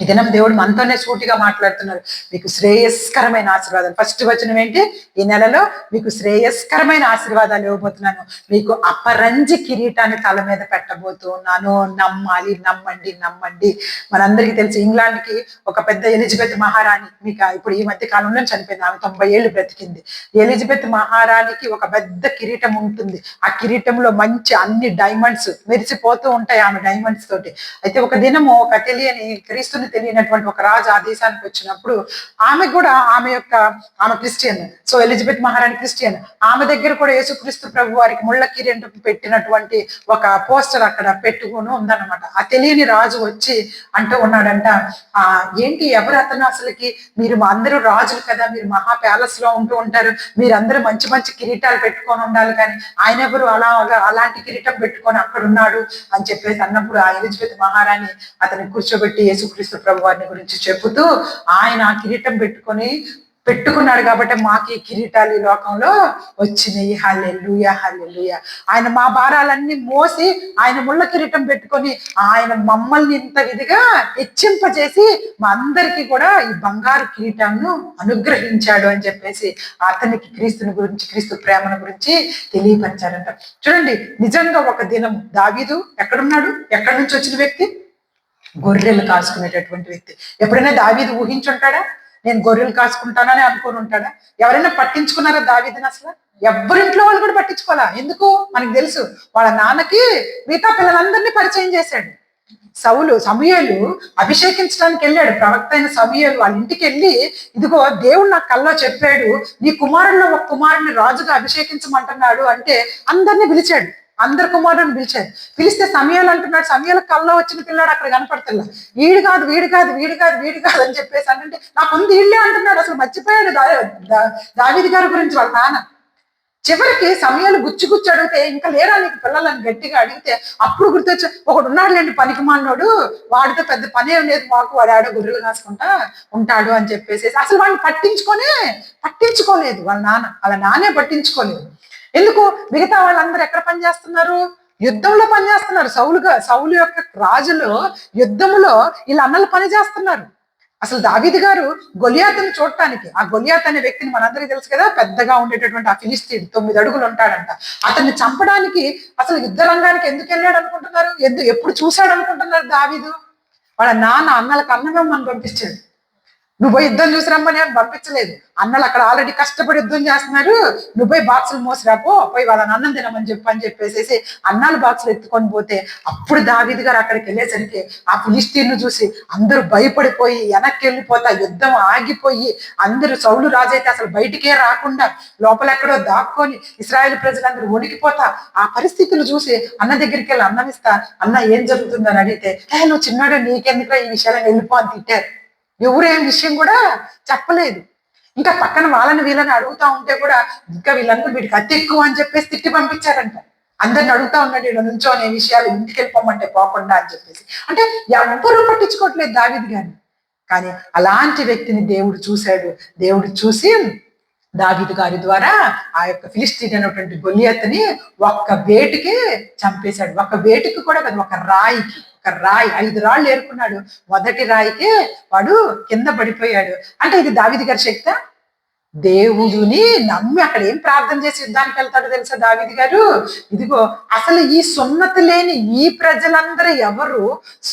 ఈ దినం దేవుడు మనతోనే సూటిగా మాట్లాడుతున్నారు. మీకు శ్రేయస్కరమైన ఆశీర్వాదాలు. ఫస్ట్ వచనం ఏంటి? ఈ నెలలో మీకు శ్రేయస్కరమైన ఆశీర్వాదాలు ఇవ్వబోతున్నాను, మీకు అపరంజి కిరీటాన్ని తల మీద పెట్టబోతున్నాను. నమ్మాలి, నమ్మండి, నమ్మండి. మనందరికీ తెలిసి ఇంగ్లాండ్కి ఒక పెద్ద ఎలిజబెత్ మహారాణి, మీకు ఇప్పుడు ఈ మధ్య కాలంలో చనిపోయింది, ఆమె 90 ఏళ్ళు బ్రతికింది. ఎలిజబెత్ మహారాణికి ఒక పెద్ద కిరీటం ఉంటుంది. ఆ కిరీటంలో మంచి అన్ని డైమండ్స్ మెరిసిపోతూ ఉంటాయి ఆమె డైమండ్స్ తోటి. అయితే ఒక దినము ఒక తెలియని క్రీస్తుని తెలియనటువంటి ఒక రాజు ఆ దేశానికి వచ్చినప్పుడు ఆమె క్రిస్టియన్. సో ఎలిజబెత్ మహారాణి క్రిస్టియన్. ఆమె దగ్గర కూడా యేసుక్రీస్తు ప్రభు వారికి ముళ్ళ కిరీటం పెట్టినటువంటి ఒక పోస్టర్ అక్కడ పెట్టుకుని ఉందన్నమాట. ఆ తెలియని రాజు వచ్చి అంటూ ఉన్నాడంట, ఏంటి ఎవరు అతను అసలుకి, మీరు అందరూ రాజులు కదా, మీరు మహా ప్యాలెస్ లో ఉంటూ ఉంటారు, మీరందరూ మంచి మంచి కిరీటాలు పెట్టుకొని ఉండాలి, కానీ ఆయన ఎవరు అలాంటి కిరీటం పెట్టుకొని అక్కడ ఉన్నాడు అని చెప్పేసి అన్నప్పుడు ఆ ఎలిజబెత్ మహారాణి అతన్ని కూర్చోబెట్టి యేసుక్రీస్తు ప్రభు వారిని గురించి చెబుతూ, ఆయన ఆ కిరీటం పెట్టుకున్నాడు కాబట్టి మాకు ఈ కిరీటాలు ఈ లోకంలో వచ్చినాయి. హల్లెలూయా, హల్లెలూయా. ఆయన మా భారాలన్నీ మోసి ఆయన ముళ్ళ కిరీటం పెట్టుకొని ఆయన మమ్మల్ని ఇంత విధిగా హెచ్చింపజేసి మా అందరికీ కూడా ఈ బంగారు కిరీటాన్ని అనుగ్రహించాడు అని చెప్పేసి అతనికి క్రీస్తుని గురించి, క్రీస్తు ప్రేమను గురించి తెలియపరిచారంట. చూడండి, నిజంగా ఒక దినం దావీదు ఎక్కడున్నాడు? ఎక్కడి నుంచి వచ్చిన వ్యక్తి? గొర్రెలు కాసుకునేటటువంటి వ్యక్తి. ఎప్పుడైనా దావీదు ఊహించుంటాడా నేను గొర్రెలు కాసుకుంటానని అనుకుని ఉంటాడా? ఎవరైనా పట్టించుకున్నారా దావీదుని? అసలు ఎవరింట్లో వాళ్ళు కూడా పట్టించుకోవాలా. ఎందుకు? మనకు తెలుసు, వాళ్ళ నాన్నకి మిగతా పిల్లలందరినీ పరిచయం చేశాడు. సమూయేలు అభిషేకించడానికి వెళ్ళాడు. ప్రవక్త అయిన సమూయేలు వాళ్ళ ఇంటికి వెళ్ళి, ఇదిగో దేవుడు నాకు కల్లో చెప్పాడు, నీ కుమారుల్లో ఒక కుమారుని రాజుగా అభిషేకించమంటున్నాడు అంటే అందరినీ పిలిచాడు. అందరు కుమారుని పిలిస్తే సమయాలు అంటున్నాడు, సమయాల కల్లో వచ్చిన పిల్లాడు అక్కడ కనపడుతున్నా, వీడు కాదు అని చెప్పేసి అంటే నాకు ఉంది వీళ్ళే అంటున్నాడు. అసలు మర్చిపోయాడు దావీదు గారి గురించి వాళ్ళ నాన్న. చివరికి సమయాలు గుచ్చి అడిగితే, ఇంకా లేరా నీకు పిల్లలని గట్టిగా అడిగితే అప్పుడు గుర్తొచ్చా, ఒకడు ఉన్నాడు లేండి పనికి మాలినోడు, వాడితో పెద్ద పనే లేదు మాకు, వాడు ఆడ గొర్రెలు కాసుకుంటా ఉంటాడు అని చెప్పేసి అసలు వాడిని పట్టించుకోలేదు వాళ్ళ నాన్నే పట్టించుకోలేదు. ఎందుకు? మిగతా వాళ్ళందరూ ఎక్కడ పనిచేస్తున్నారు? యుద్ధంలో పనిచేస్తున్నారు. సౌలు యొక్క రాజులు యుద్ధంలో వీళ్ళ అన్నలు పని చేస్తున్నారు. అసలు దావీదు గారు గొలియాతుని చూడటానికి, ఆ గొలియాత్ అనే వ్యక్తిని మనందరికీ తెలుసు కదా, పెద్దగా ఉండేటటువంటి ఆ ఫిలిస్తీన్ 9 అడుగులు ఉంటాడంట. అతన్ని చంపడానికి అసలు యుద్ధ రంగానికి ఎందుకు వెళ్ళాడు అనుకుంటున్నారు? ఎప్పుడు చూశాడు అనుకుంటున్నారు? దావీదు వాళ్ళ నాన్న అన్నలకు అన్నమని పంపించాడు. నువ్వు పోయి యుద్ధం చూసి రమ్మని పంపించలేదు. అన్నలు అక్కడ ఆల్రెడీ కష్టపడి యుద్ధం చేస్తున్నారు, నువ్వు పోయి బాక్సులు మోసిరాపో, పోయి వాళ్ళని అన్నం తినమని చెప్పేసి అన్నాలు బాక్సులు ఎత్తుకొని పోతే, అప్పుడు దావీదు గారు అక్కడికి వెళ్ళేసరికి ఆ ఫిలిస్తీన్ను చూసి అందరూ భయపడిపోయి వెనక్కి వెళ్ళిపోతా, యుద్ధం ఆగిపోయి అందరూ, సౌలు రాజు అయితే అసలు బయటికే రాకుండా లోపలెక్కడో దాక్కొని ఇశ్రాయేలు ప్రజలందరూ వణికిపోతా ఆ పరిస్థితులు చూసి అన్న దగ్గరికి వెళ్ళి అన్నం ఇస్తా, అన్న ఏం జరుగుతుందని అడిగితే, నువ్వు చిన్నాడు, నీకెందుకు ఈ విషయాలను వెళ్ళిపో అని తిట్టారు. ఎవరేం విషయం కూడా చెప్పలేదు. ఇంకా పక్కన వీళ్ళని అడుగుతా ఉంటే కూడా ఇంకా వీళ్ళందరూ వీడికి అతి ఎక్కువ అని చెప్పేసి తిట్టి పంపించారంట. అందరిని అడుగుతా ఉన్నాడు, ఇలా నుంచో అనే విషయాలు ఇంటికి వెళ్ళిపోమంటే పోకుండా అని చెప్పేసి. అంటే ఎవ్వరూ పట్టించుకోవట్లేదు దావీదు గారిని. కానీ అలాంటి వ్యక్తిని దేవుడు చూశాడు. దేవుడు చూసి దావీదు గారి ద్వారా ఆ యొక్క ఫిలిస్తీన్ అనేటువంటి గొలియాతుని ఒక్క వేటుకి చంపేశాడు. ఒక వేటుకి కూడా కాదు, ఒక రాయికి, 5 రాళ్ళు ఏరుకున్నాడు. మొదటి రాయికి వాడు కింద పడిపోయాడు. అంటే ఇది దావీదు గారి శక్తి. దేవుడిని నమ్మి అక్కడ ఏం ప్రార్థన చేసి యుద్ధానికి వెళ్తాడో తెలుసా దావీదు గారు? ఇదిగో అసలు ఈ సున్నతి లేని ఈ ప్రజలందరూ ఎవరు?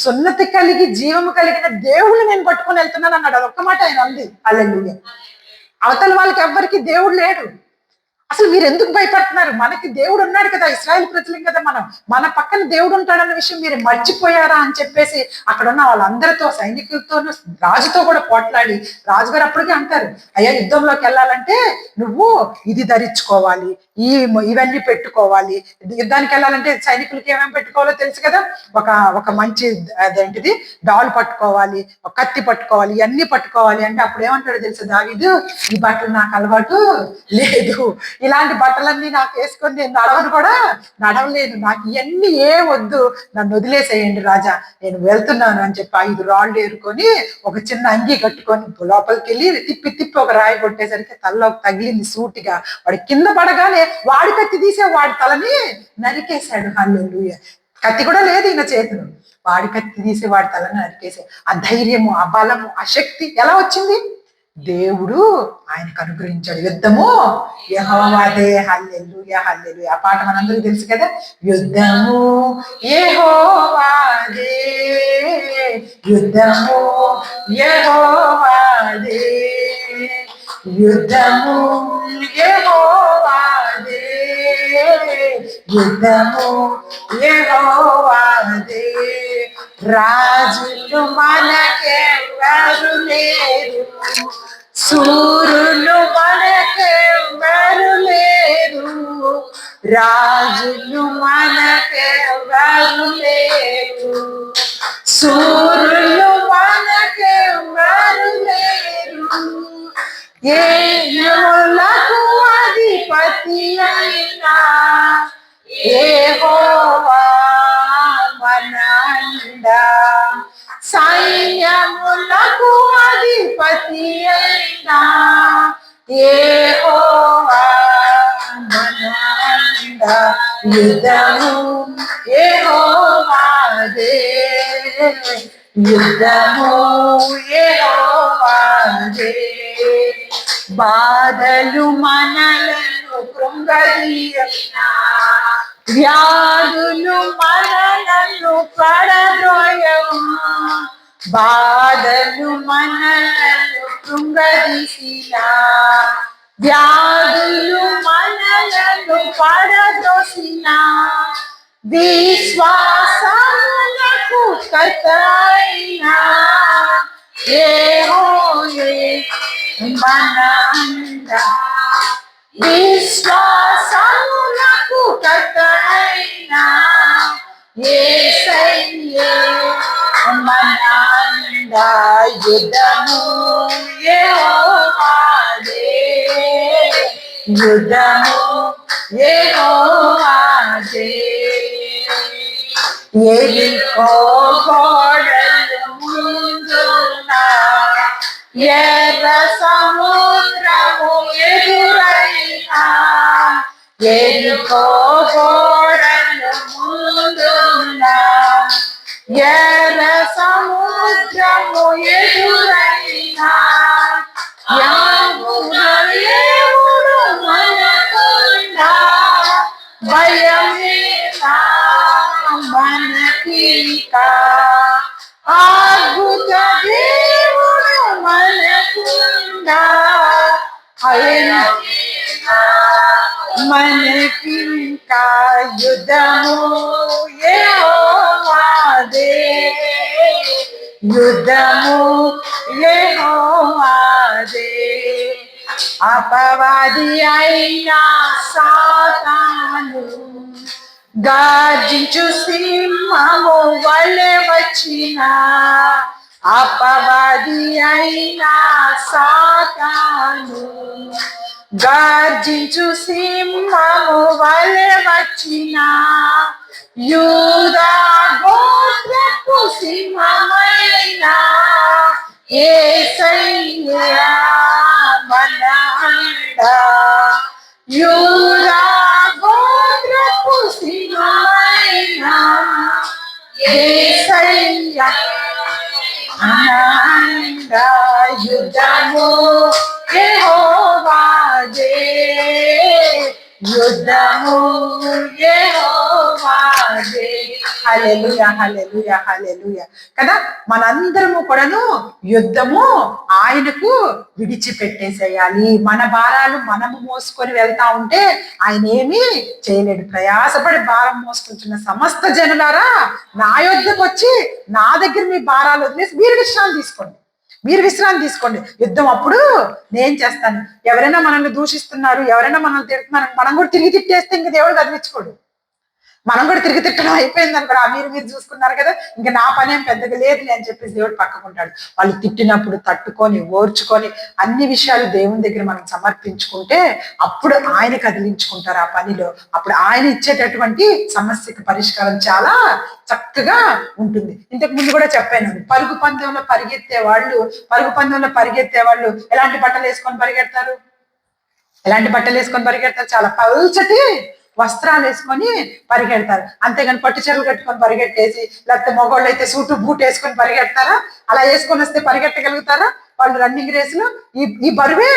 సున్నతి కలిగి జీవము కలిగిన దేవుడిని నేను పట్టుకొని వెళ్తున్నాను అన్నాడు. అదొక్క మాట ఆయన అంది. హల్లెలూయా. అవతల వాళ్ళకి ఎవ్వరికి దేవుడు లేడు. అసలు మీరు ఎందుకు భయపడుతున్నారు? మనకి దేవుడు ఉన్నాడు కదా, ఇశ్రాయేల్ ప్రజలం కదా మనం, మన పక్కన దేవుడు ఉంటాడన్న విషయం మీరు మర్చిపోయారా అని చెప్పేసి అక్కడ ఉన్న వాళ్ళందరితో, సైనికులతోనూ రాజుతో కూడా పోట్లాడి, రాజుగారు అప్పటికే అంటారు, అయ్యా యుద్ధంలోకి వెళ్ళాలంటే నువ్వు ఇది ధరించుకోవాలి, ఇవన్నీ పెట్టుకోవాలి. యుద్ధానికి వెళ్ళాలంటే సైనికులకి ఏమేమి పెట్టుకోవాలో తెలుసు కదా. ఒక ఒక మంచి అదేంటిది డాల్ పట్టుకోవాలి, ఒక కత్తి పట్టుకోవాలి, ఇవన్నీ పట్టుకోవాలి. అంటే అప్పుడు ఏమంటాడు తెలుసు దావీదు, ఈ బట్టలు నాకు అలవాటు లేదు, ఇలాంటి బట్టలన్నీ నాకు వేసుకొని నేను నడవలేను, నాకు ఇవన్నీ వద్దు, నన్ను వదిలేసేయండి రాజా, నేను వెళ్తున్నాను అని చెప్పి 5 రాళ్ళు ఏరుకొని ఒక చిన్న అంగీ కట్టుకొని లోపలికి వెళ్ళి తిప్పి ఒక రాయి కొట్టేసరికి తలలో తగిలింది సూటిగా. వాడి కింద పడగానే వాడి కత్తి తీసే వాడి తలని నరికేశాడు. హల్లెలూయా. కత్తి కూడా లేదు ఈయన చేతులు, వాడి కత్తి తీసే వాడి తలని నరికేసే. ఆ ధైర్యము, ఆ బలము, ఆ శక్తి ఎలా వచ్చింది? దేవుడు ఆయనకు అనుగ్రహించాడు. యుద్ధము యెహోవాదే. హల్లెలూయా, హల్లెలూయా. ఆ పాట మనందరికీ తెలుసు కదా. యుద్ధము యెహోవాదే, యుద్ధము యెహోవాదే, యుద్ధము యెహోవాదే, యుద్ధము యెహోవాదే. రాజులు మనకెవ్వరు లేరు, సూరులు మనకెవ్వరు లేరు, రాజులు మనకెవ్వరు లేరు, సూరులు మనకెవ్వరు లేరు. ఏయులకు అధిపతి అయినా యెహోవా మన అండ, సైన్యములకు అధిపతి అయినా యెహోవా మన అండ. యుద్ధము యెహోవాదే, యుద్ధము యెహోవాదే. బాధలు మనలను కృంగదీయనా, వ్యాధులు మనలను పడద్రోయవు, బాధలు మనలను కృంగదీసినా, వ్యాధులు మనలను పడద్రోసినా, విశ్వాసమునకు కర్త అయిన యెహోవా మన అండ, విశ్వాసమునకు కర్త అయిన యేసయ్యే మన అండ. యుద్ధము యెహోవాదే, యుద్ధము యెహోవాదే. యెరికో గోడలు ముందున్న ఎర్ర సముద్రము ఎదురైనా, యెరికో గోడలు ముందున్న ఎర్ర సముద్రము ఎదురైనా, దేవుడు మనకున్నా భయమేనా మనకింకా, అద్భుత దేవుడు మనకున్నా మనకింకా. యుద్ధము యెహోవాదే, యుద్ధము యెహోవాదే. అపవాది అయినా సాతాను గర్జించు సింహము వలె వచ్చిన, అపవాది అయినా సాతాను గర్జించు సింహము వలె వచ్చిన, యూదా గోత్రపు సింహమైన యేసయ్యా మన అండ, యూదా గోత్రపు సింహమైన యేసయ్యా మన అండ. యుద్ధము యెహోవాదే, యుద్ధము యెహోవాదే. హల్లెలూయా, హల్లెలూయా, హల్లెలూయా. కదా మనందరము కూడాను యుద్ధము ఆయనకు విడిచిపెట్టేసేయాలి. మన భారాలు మనము మోసుకొని వెళ్తా ఉంటే ఆయన ఏమీ చేయలేడు. ప్రయాసపడి భారం మోసుకుంటున్న సమస్త జనులారా నా యొద్దకు వచ్చి నా దగ్గర మీ భారాలు వదిలేసి మీరు విశ్రాంతి తీసుకోండి. మీరు విశ్రాంతి తీసుకోండి, యుద్ధం అప్పుడు నేను చేస్తాను. ఎవరైనా మనల్ని దూషిస్తున్నారు, ఎవరైనా మనల్ని తిడుతున్నారు, మనం కూడా తిరిగి తిట్టేస్తే ఇంక దేవుడు కదిలించుకోడు. మనం కూడా తిరిగి తిట్టడం అయిపోయింది అనుకో, మీరు చూసుకున్నారు కదా, ఇంకా నా పని ఏం పెద్దగా లేదులే అని చెప్పేసి దేవుడు పక్కకుంటాడు. వాళ్ళు తిట్టినప్పుడు తట్టుకొని ఓర్చుకొని అన్ని విషయాలు దేవుని దగ్గర మనం సమర్పించుకుంటే అప్పుడు ఆయన కదిలించుకుంటారు ఆ పనిలో. అప్పుడు ఆయన ఇచ్చేటటువంటి సమస్యకి పరిష్కారం చాలా చక్కగా ఉంటుంది. ఇంతకు ముందు కూడా చెప్పాను, పరుగు పందెంలో పరిగెత్తే వాళ్ళు ఎలాంటి బట్టలు వేసుకొని పరిగెడతారు? చాలా పల్చటి వస్త్రాలు వేసుకొని పరిగెడతారు, అంతేగాని పట్టు చీరలు కట్టుకొని పరిగెట్టేసి, లేకపోతే మగవాళ్ళు అయితే సూటు బూట్ వేసుకొని పరిగెడతారా? అలా వేసుకొని వస్తే పరిగెట్టగలుగుతారా? వాళ్ళు రన్నింగ్ రేసులు ఈ బరువే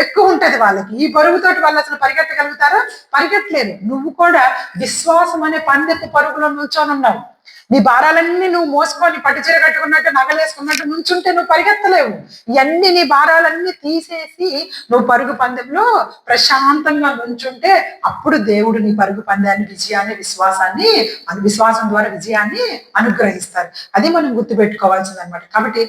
ఎక్కువ ఉంటది వాళ్ళకి. ఈ బరువుతోటి వాళ్ళు అసలు పరిగెట్టగలుగుతారా? పరిగెట్టలేరు. నువ్వు కూడా విశ్వాసం అనే పందెపు పరుగులో నిల్చొని ఉన్నావు. నీ భారాలన్నీ నువ్వు మోసుకొని పట్టుచీర కట్టుకున్నట్టు, నగలేసుకున్నట్టు నుంచుంటే నువ్వు పరిగెత్తలేవు. ఇవన్నీ నీ భారాలన్నీ తీసేసి నువ్వు పరుగు పందెంలో ప్రశాంతంగా నుంచుంటే అప్పుడు దేవుడు నీ పరుగు పందాన్ని, విజయాన్ని, విశ్వాసం ద్వారా విజయాన్ని అనుగ్రహిస్తారు. అది మనం గుర్తుపెట్టుకోవాల్సింది అనమాట. కాబట్టి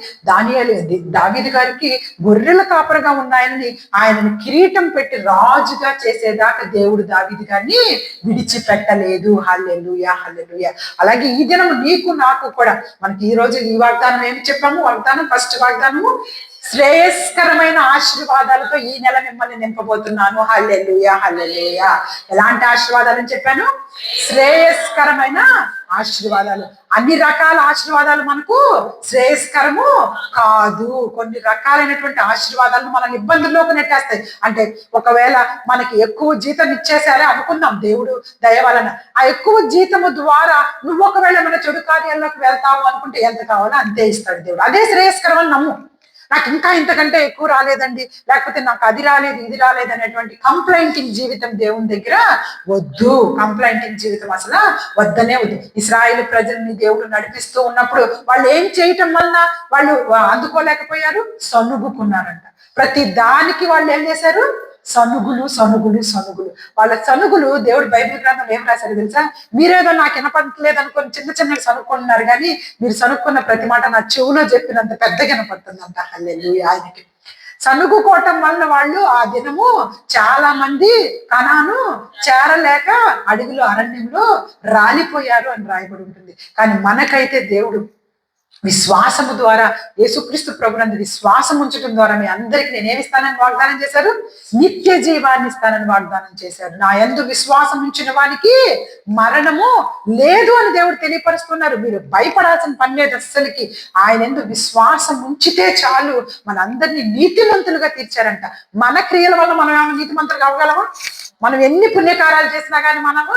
దావీదు గారికి గొర్రెల కాపరిగా ఉన్నాయని ఆయనను కిరీటం పెట్టి రాజుగా చేసేదాకా దేవుడు దావీదు గారిని విడిచిపెట్టలేదు. హల్లెలూయా, హల్లెలూయా. అలాగే ఈ దినం నీకు నాకు కూడా, మనకి ఈ రోజు ఈ వాగ్దానం ఏమి చెప్పాము? ఫస్ట్ వాగ్దానము, శ్రేయస్కరమైన ఆశీర్వాదాలతో ఈ నెల మిమ్మల్ని నింపబోతున్నాను. హల్లెలూయా, హల్లెలూయా. ఎలాంటి ఆశీర్వాదాలని చెప్పాను? శ్రేయస్కరమైన ఆశీర్వాదాలు. అన్ని రకాల ఆశీర్వాదాలు మనకు శ్రేయస్కరము కాదు. కొన్ని రకాలైనటువంటి ఆశీర్వాదాలను మనం ఇబ్బందుల్లోకి నెట్టేస్తాయి. అంటే ఒకవేళ మనకి ఎక్కువ జీతం ఇచ్చేసారే అనుకుందాం దేవుడు దయ వలన, ఆ ఎక్కువ జీతము ద్వారా నువ్వు ఒకవేళ మన చెడు కార్యాల్లోకి వెళ్తావు అనుకుంటే ఎంత కావాలో అంతే ఇస్తాడు దేవుడు. అదే శ్రేయస్కరం అని నమ్ము. నాకు ఇంకా ఇంతకంటే ఎక్కువ రాలేదండి, లేకపోతే నాకు అది రాలేదు ఇది రాలేదు అనేటువంటి కంప్లైంటింగ్ జీవితం దేవుని దగ్గర వద్దు. కంప్లైంటింగ్ జీవితం అసలు వద్దనే వద్దు. ఇశ్రాయేలు ప్రజల్ని దేవుడు నడిపిస్తూ ఉన్నప్పుడు వాళ్ళు ఏం చేయటం వలన వాళ్ళు అందుకోలేకపోయారు? సనుగుకున్నారంట. ప్రతి దానికి వాళ్ళు ఏం చేశారు? సనుగులు. వాళ్ళ సనుగులు దేవుడు బైబిల్ గ్రంథంలో ఏం రాశారు తెలుసా? మీరేదో నాకు వినపడలేదు అనుకొని చిన్నగా సనుక్కుంటున్నారు, కానీ మీరు సనుక్కున్న ప్రతి మాట నా చెవులో చెప్పినంత పెద్దగా వినపడుతుందంట. హల్లెలూయా. ఆయనకి సనుగుకోవటం వలన వాళ్ళు ఆ దినము చాలా మంది కనాను చేరలేక అడవిలో, అరణ్యంలో రాలిపోయారు అని రాయబడి ఉంటుంది. కానీ మనకైతే దేవుడు విశ్వాసము ద్వారా, యేసుక్రీస్తు ప్రభునందు విశ్వాసం ఉంచడం ద్వారా మీ అందరికి నేనేమిస్తానని వాగ్దానం చేశారు? నిత్య జీవాన్ని ఇస్తానని వాగ్దానం చేశారు. నా యందు విశ్వాసం ఉంచిన వానికి మరణము లేదు అని దేవుడు తెలియపరుస్తున్నారు. మీరు భయపడాల్సిన పని లేదు అస్సలకి. ఆయన యందు విశ్వాసం ఉంచితే చాలు మనందరినీ నీతిమంతులుగా తీర్చారంట. మన క్రియల వల్ల మనం ఏమైనా నీతిమంతులుగా అవ్వగలమా? మనం ఎన్ని పుణ్యకారాలు చేసినా కానీ మనము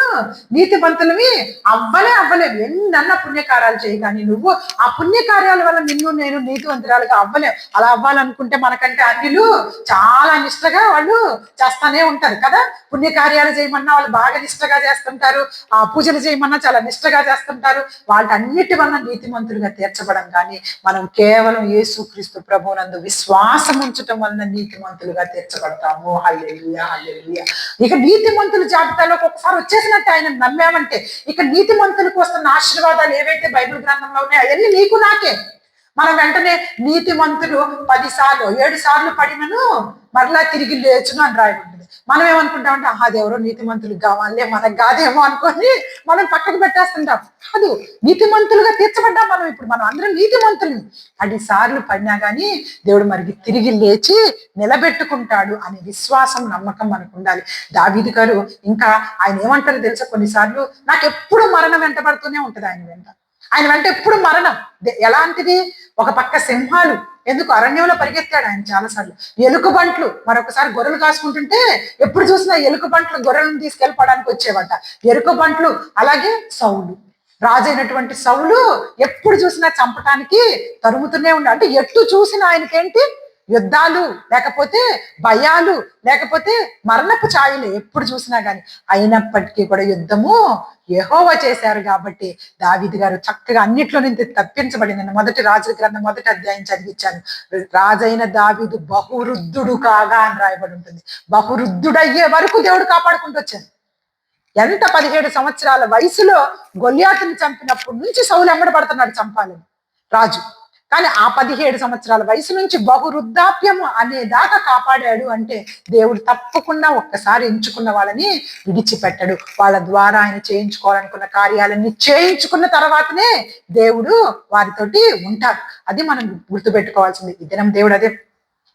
నీతిమంతులవి అవ్వలేము. ఎన్నన్నా పుణ్యకారాలు చేయి, కానీ నువ్వు ఆ పుణ్యకార్యాల వల్ల నేను నీతివంతురాలుగా అవ్వలేవు. అలా అవ్వాలనుకుంటే మనకంటే అన్యులు చాలా నిష్టగా వాళ్ళు చేస్తానే ఉంటారు కదా. పుణ్యకార్యాలు చేయమన్నా వాళ్ళు బాగా నిష్టగా చేస్తుంటారు, ఆ పూజలు చేయమన్నా చాలా నిష్టగా చేస్తుంటారు. వాటన్నిటి వలన నీతిమంతులుగా తీర్చబడం, కానీ మనం కేవలం యేసుక్రీస్తు ప్రభువునందు విశ్వాసం ఉంచటం వలన నీతిమంతులుగా తీర్చబడతాము. హల్లెలూయా, హల్లెలూయా. ఇక నీతిమంతుల జాబితాలోకి ఒకసారి వచ్చేసినట్టు ఆయన నమ్మామంటే ఇక నీతిమంతులకు వస్తున్న ఆశీర్వాదాలు ఏవైతే బైబిల్ గ్రంథంలో ఉన్నాయో అవన్నీ నీకు నాకే. మనం వెంటనే నీతిమంతులు 10 సార్లు 7 సార్లు పడినను మరలా తిరిగి లేచును అని రాయబడింది. మనం ఏమనుకుంటామంటే అదేవరో నీతిమంతులు కావాలే, మనకు కాదేమో అనుకొని మనం పక్కకు పెట్టేస్తుంటాం. కాదు, నీతిమంతులుగా తీర్చబడ్డాం మనం. ఇప్పుడు మనం అందరం నీతిమంతులు. 10 సార్లు పడినా కానీ దేవుడు మరికి తిరిగి లేచి నిలబెట్టుకుంటాడు అనే విశ్వాసం, నమ్మకం మనకు ఉండాలి. దావీదు గారు ఇంకా ఆయన ఏమంటారో తెలుసా? కొన్నిసార్లు నాకు ఎప్పుడు మరణం వెంటబడుతూనే ఉంటది ఆయన వెంట ఎప్పుడు మరణం. ఎలాంటిది? ఒక పక్క సింహాలు, ఎందుకు అరణ్యంలో పరిగెత్తాడు ఆయన చాలాసార్లు. ఎలుకబంట్లు, మరొకసారి గొర్రెలు కాసుకుంటుంటే ఎప్పుడు చూసినా ఎలుకబంట్లు గొర్రెలను తీసుకెళ్ళిపోవడానికి వచ్చేవట. ఎలుకబంట్లు. అలాగే సౌలు, రాజైనటువంటి సౌలు ఎప్పుడు చూసినా చంపటానికి తరుముతూనే ఉండే. అంటే ఎటు చూసినా ఆయనకేంటి? యుద్ధాలు, లేకపోతే భయాలు, లేకపోతే మరణపు ఛాయలు ఎప్పుడు చూసినా కానీ. అయినప్పటికీ కూడా యుద్ధము యెహోవా చేశారు కాబట్టి దావీదు గారు చక్కగా అన్నిట్లో నుంచి తప్పించబడింది. మొదటి రాజుల గ్రంథం 1వ అధ్యాయం చదివించాను. రాజైన దావీదు బహురుద్ధుడు కాగా అని రాయబడి ఉంటుంది. బహురుద్ధుడయ్యే వరకు దేవుడు కాపాడుకుంటూ వచ్చాను. ఎంత 17 సంవత్సరాల వయసులో గొల్యాతుని చంపినప్పటి నుంచి సౌలు ఎమ్మడబడుతున్నాడు చంపాలని రాజు. కానీ ఆ 17 సంవత్సరాల వయసు నుంచి బహు వృద్ధాప్యం అనేదాకా కాపాడాడు అంటే దేవుడు తప్పకుండా ఒక్కసారి ఎంచుకున్న వాళ్ళని విడిచిపెట్టడు. వాళ్ళ ద్వారా ఆయన చేయించుకోవాలనుకున్న కార్యాలన్నీ చేయించుకున్న తర్వాతనే దేవుడు వారితోటి ఉంటాడు. అది మనం గుర్తుపెట్టుకోవాల్సింది. ఈ దినం దేవుడు అదే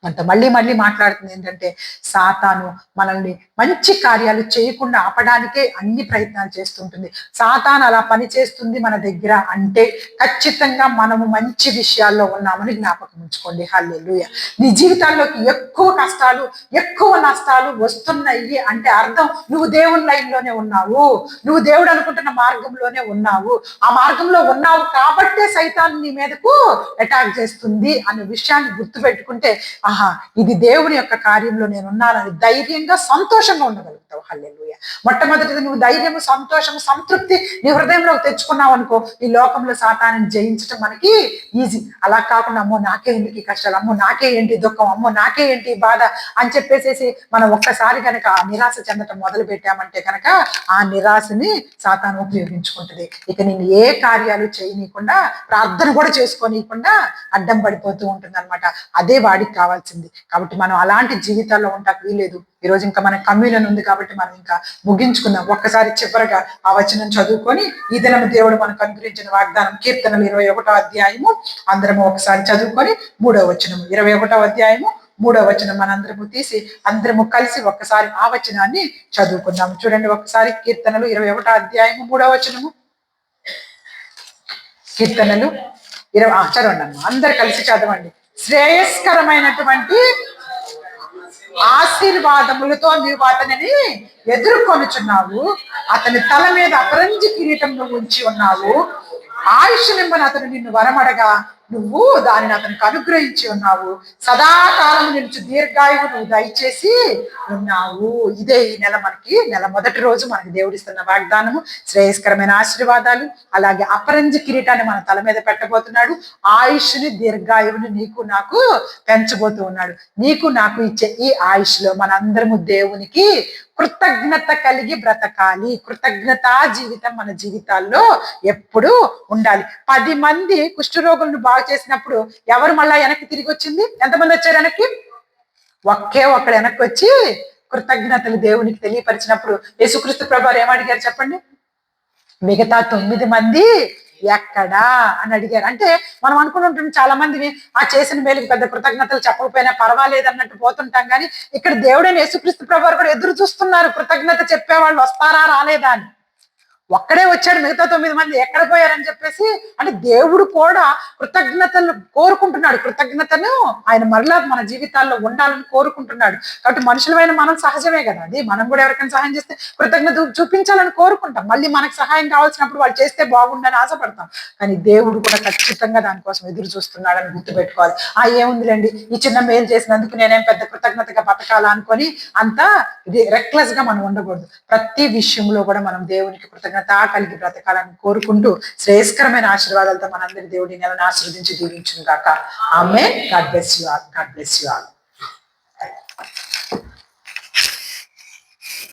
అంత మళ్ళీ మళ్ళీ మాట్లాడుతుంది ఏంటంటే, సాతాను మనల్ని మంచి కార్యాలు చేయకుండా ఆపడానికే అన్ని ప్రయత్నాలు చేస్తుంటుంది. సాతాను అలా పని చేస్తుంది మన దగ్గర అంటే ఖచ్చితంగా మనము మంచి విషయాల్లో ఉన్నామని జ్ఞాపకం ఉంచుకోండి. హల్లెలూయా. నీ జీవితాల్లోకి ఎక్కువ కష్టాలు, ఎక్కువ నష్టాలు వస్తున్నాయి అంటే అర్థం నువ్వు దేవుని లైన్లోనే ఉన్నావు, నువ్వు దేవుడు అనుకుంటున్న మార్గంలోనే ఉన్నావు. ఆ మార్గంలో ఉన్నావు కాబట్టే సైతాను నీ మీదకు అటాక్ చేస్తుంది అనే విషయాన్ని గుర్తుపెట్టుకుంటే, ఆహా ఇది దేవుని యొక్క కార్యంలో నేను ఉన్నానని ధైర్యంగా సంతోషంగా ఉండగలుగుతావు. హల్లెలూయా. మొట్టమొదటిది నువ్వు ధైర్యము, సంతోషము, సంతృప్తి నీ హృదయంలో తెచ్చుకున్నావు అనుకో, ఈ లోకంలో సాతాన్ని జయించడం మనకి ఈజీ. అలా కాకుండా అమ్మో నాకే ఏంటి కష్టాలు, అమ్మో నాకే ఏంటి దుఃఖం, అమ్మో నాకే ఏంటి బాధ అని చెప్పేసేసి మనం ఒక్కసారి కనుక ఆ నిరాశ చెందటం మొదలు పెట్టామంటే కనుక ఆ నిరాశని సాతాను ఉపయోగించుకుంటుంది. ఇక నేను ఏ కార్యాలు చేయనీయకుండా, ప్రార్థన కూడా చేసుకోనీయకుండా అడ్డం పడిపోతూ ఉంటుంది అనమాట. అదే వాడికి కావాల్సింది. కాబట్టి మనం అలాంటి జీవితాల్లో ఉంటాకు వీలేదు. ఈరోజు ఇంకా మన కమ్యూనియన్ ఉంది కాబట్టి మనం ఇంకా ముగించుకుందాం. ఒక్కసారి చివరగా ఆ వచనం చదువుకొని ఈ దినం దేవుడు మనకు అనుగ్రహించిన వాగ్దానం కీర్తనలు 21వ అధ్యాయము అందరము ఒకసారి చదువుకొని 3వ వచనము 21వ అధ్యాయము 3వ వచనం మనందరము తీసి అందరము కలిసి ఒక్కసారి ఆ వచనాన్ని చదువుకుందాం. చూడండి ఒకసారి కీర్తనలు 21వ అధ్యాయము 3వ వచనము. కీర్తనలు చదవండి అమ్మ, అందరు కలిసి చదవండి. శ్రేయస్కరమైనటువంటి ఆశీర్వాదములతో నీవు అతనిని ఎదుర్కొనుచున్నావు, అతని తల మీద అపరంజి కిరీటం నువ్వు ఉంచి ఉన్నావు. ఆయుష్ నిమ్మని అతను నిన్ను వరమడగా నువ్వు దానిని అతనికి అనుగ్రహించి ఉన్నావు. సదాకాలం నిలిచి దీర్ఘాయువు నువ్వు దయచేసి ఉన్నావు. ఇదే ఈ నెల మొదటి రోజు మనకి దేవుడిస్తున్న వాగ్దానము. శ్రేయస్కరమైన ఆశీర్వాదాలు, అలాగే అపరంజి కిరీటాన్ని మన తల మీద పెట్టబోతున్నాడు. ఆయుష్ని, దీర్ఘాయువుని నీకు నాకు పెంచబోతూ ఉన్నాడు. నీకు నాకు ఇచ్చే ఈ ఆయుష్లో మనందరము దేవునికి కృతజ్ఞత కలిగి బ్రతకాలి. కృతజ్ఞతా జీవితం మన జీవితాల్లో ఎప్పుడు ఉండాలి. 10 మంది కుష్ఠరోగులను బాగు చేసినప్పుడు ఎవరు మళ్ళా వెనక్కి తిరిగి వచ్చింది? ఎంతమంది వచ్చారు వెనక్కి? ఒకే ఒక్కడు వెనక్కి వచ్చి కృతజ్ఞతలు దేవునికి తెలియపరిచినప్పుడు యేసుక్రీస్తు ప్రభువారు ఏమడిగారు చెప్పండి? మిగతా 9 మంది ఎక్కడా అని అడిగారు. అంటే మనం అనుకుంటుంటాం చాలా మందిని ఆ చేసిన మేలుకి పెద్ద కృతజ్ఞతలు చెప్పకపోయినా పర్వాలేదు అన్నట్టు పోతుంటాం. కానీ ఇక్కడ దేవుడైన యేసుక్రీస్తు ప్రభువారు కూడా ఎదురు చూస్తున్నారు, కృతజ్ఞత చెప్పేవాళ్ళు వస్తారా రాలేదా అని. ఒక్కడే వచ్చాడు, మిగతా 9 మంది ఎక్కడ పోయారని చెప్పేసి. అంటే దేవుడు కూడా కృతజ్ఞతలు కోరుకుంటున్నాడు. కృతజ్ఞతను ఆయన మరలా మన జీవితాల్లో ఉండాలని కోరుకుంటున్నాడు. కాబట్టి మనుషులమైన మనం సహజమే కదా అది. మనం కూడా ఎవరికైనా సహాయం చేస్తే కృతజ్ఞత చూపించాలని కోరుకుంటాం. మళ్ళీ మనకు సహాయం కావాల్సినప్పుడు వాళ్ళు చేస్తే బాగుండని ఆశపడతాం. కానీ దేవుడు కూడా ఖచ్చితంగా దానికోసం ఎదురు చూస్తున్నాడని గుర్తుపెట్టుకోవాలి. ఏముందిలేండి ఈ చిన్న మేలు చేసినందుకు నేనేం పెద్ద కృతజ్ఞతగా బతకాలా అనుకొని అంత రెక్లెస్ గా మనం ఉండకూడదు. ప్రతి విషయంలో కూడా మనం దేవునికి కృతజ్ఞత కలిగి బ్రతకాలని కోరుకుంటూ శ్రేయస్కరమైన ఆశీర్వాదాలతో మనందరి దేవుడి నెలను ఆశీర్వదించి దీవించును గాక. ఆమేన్. God bless you all. God bless you all.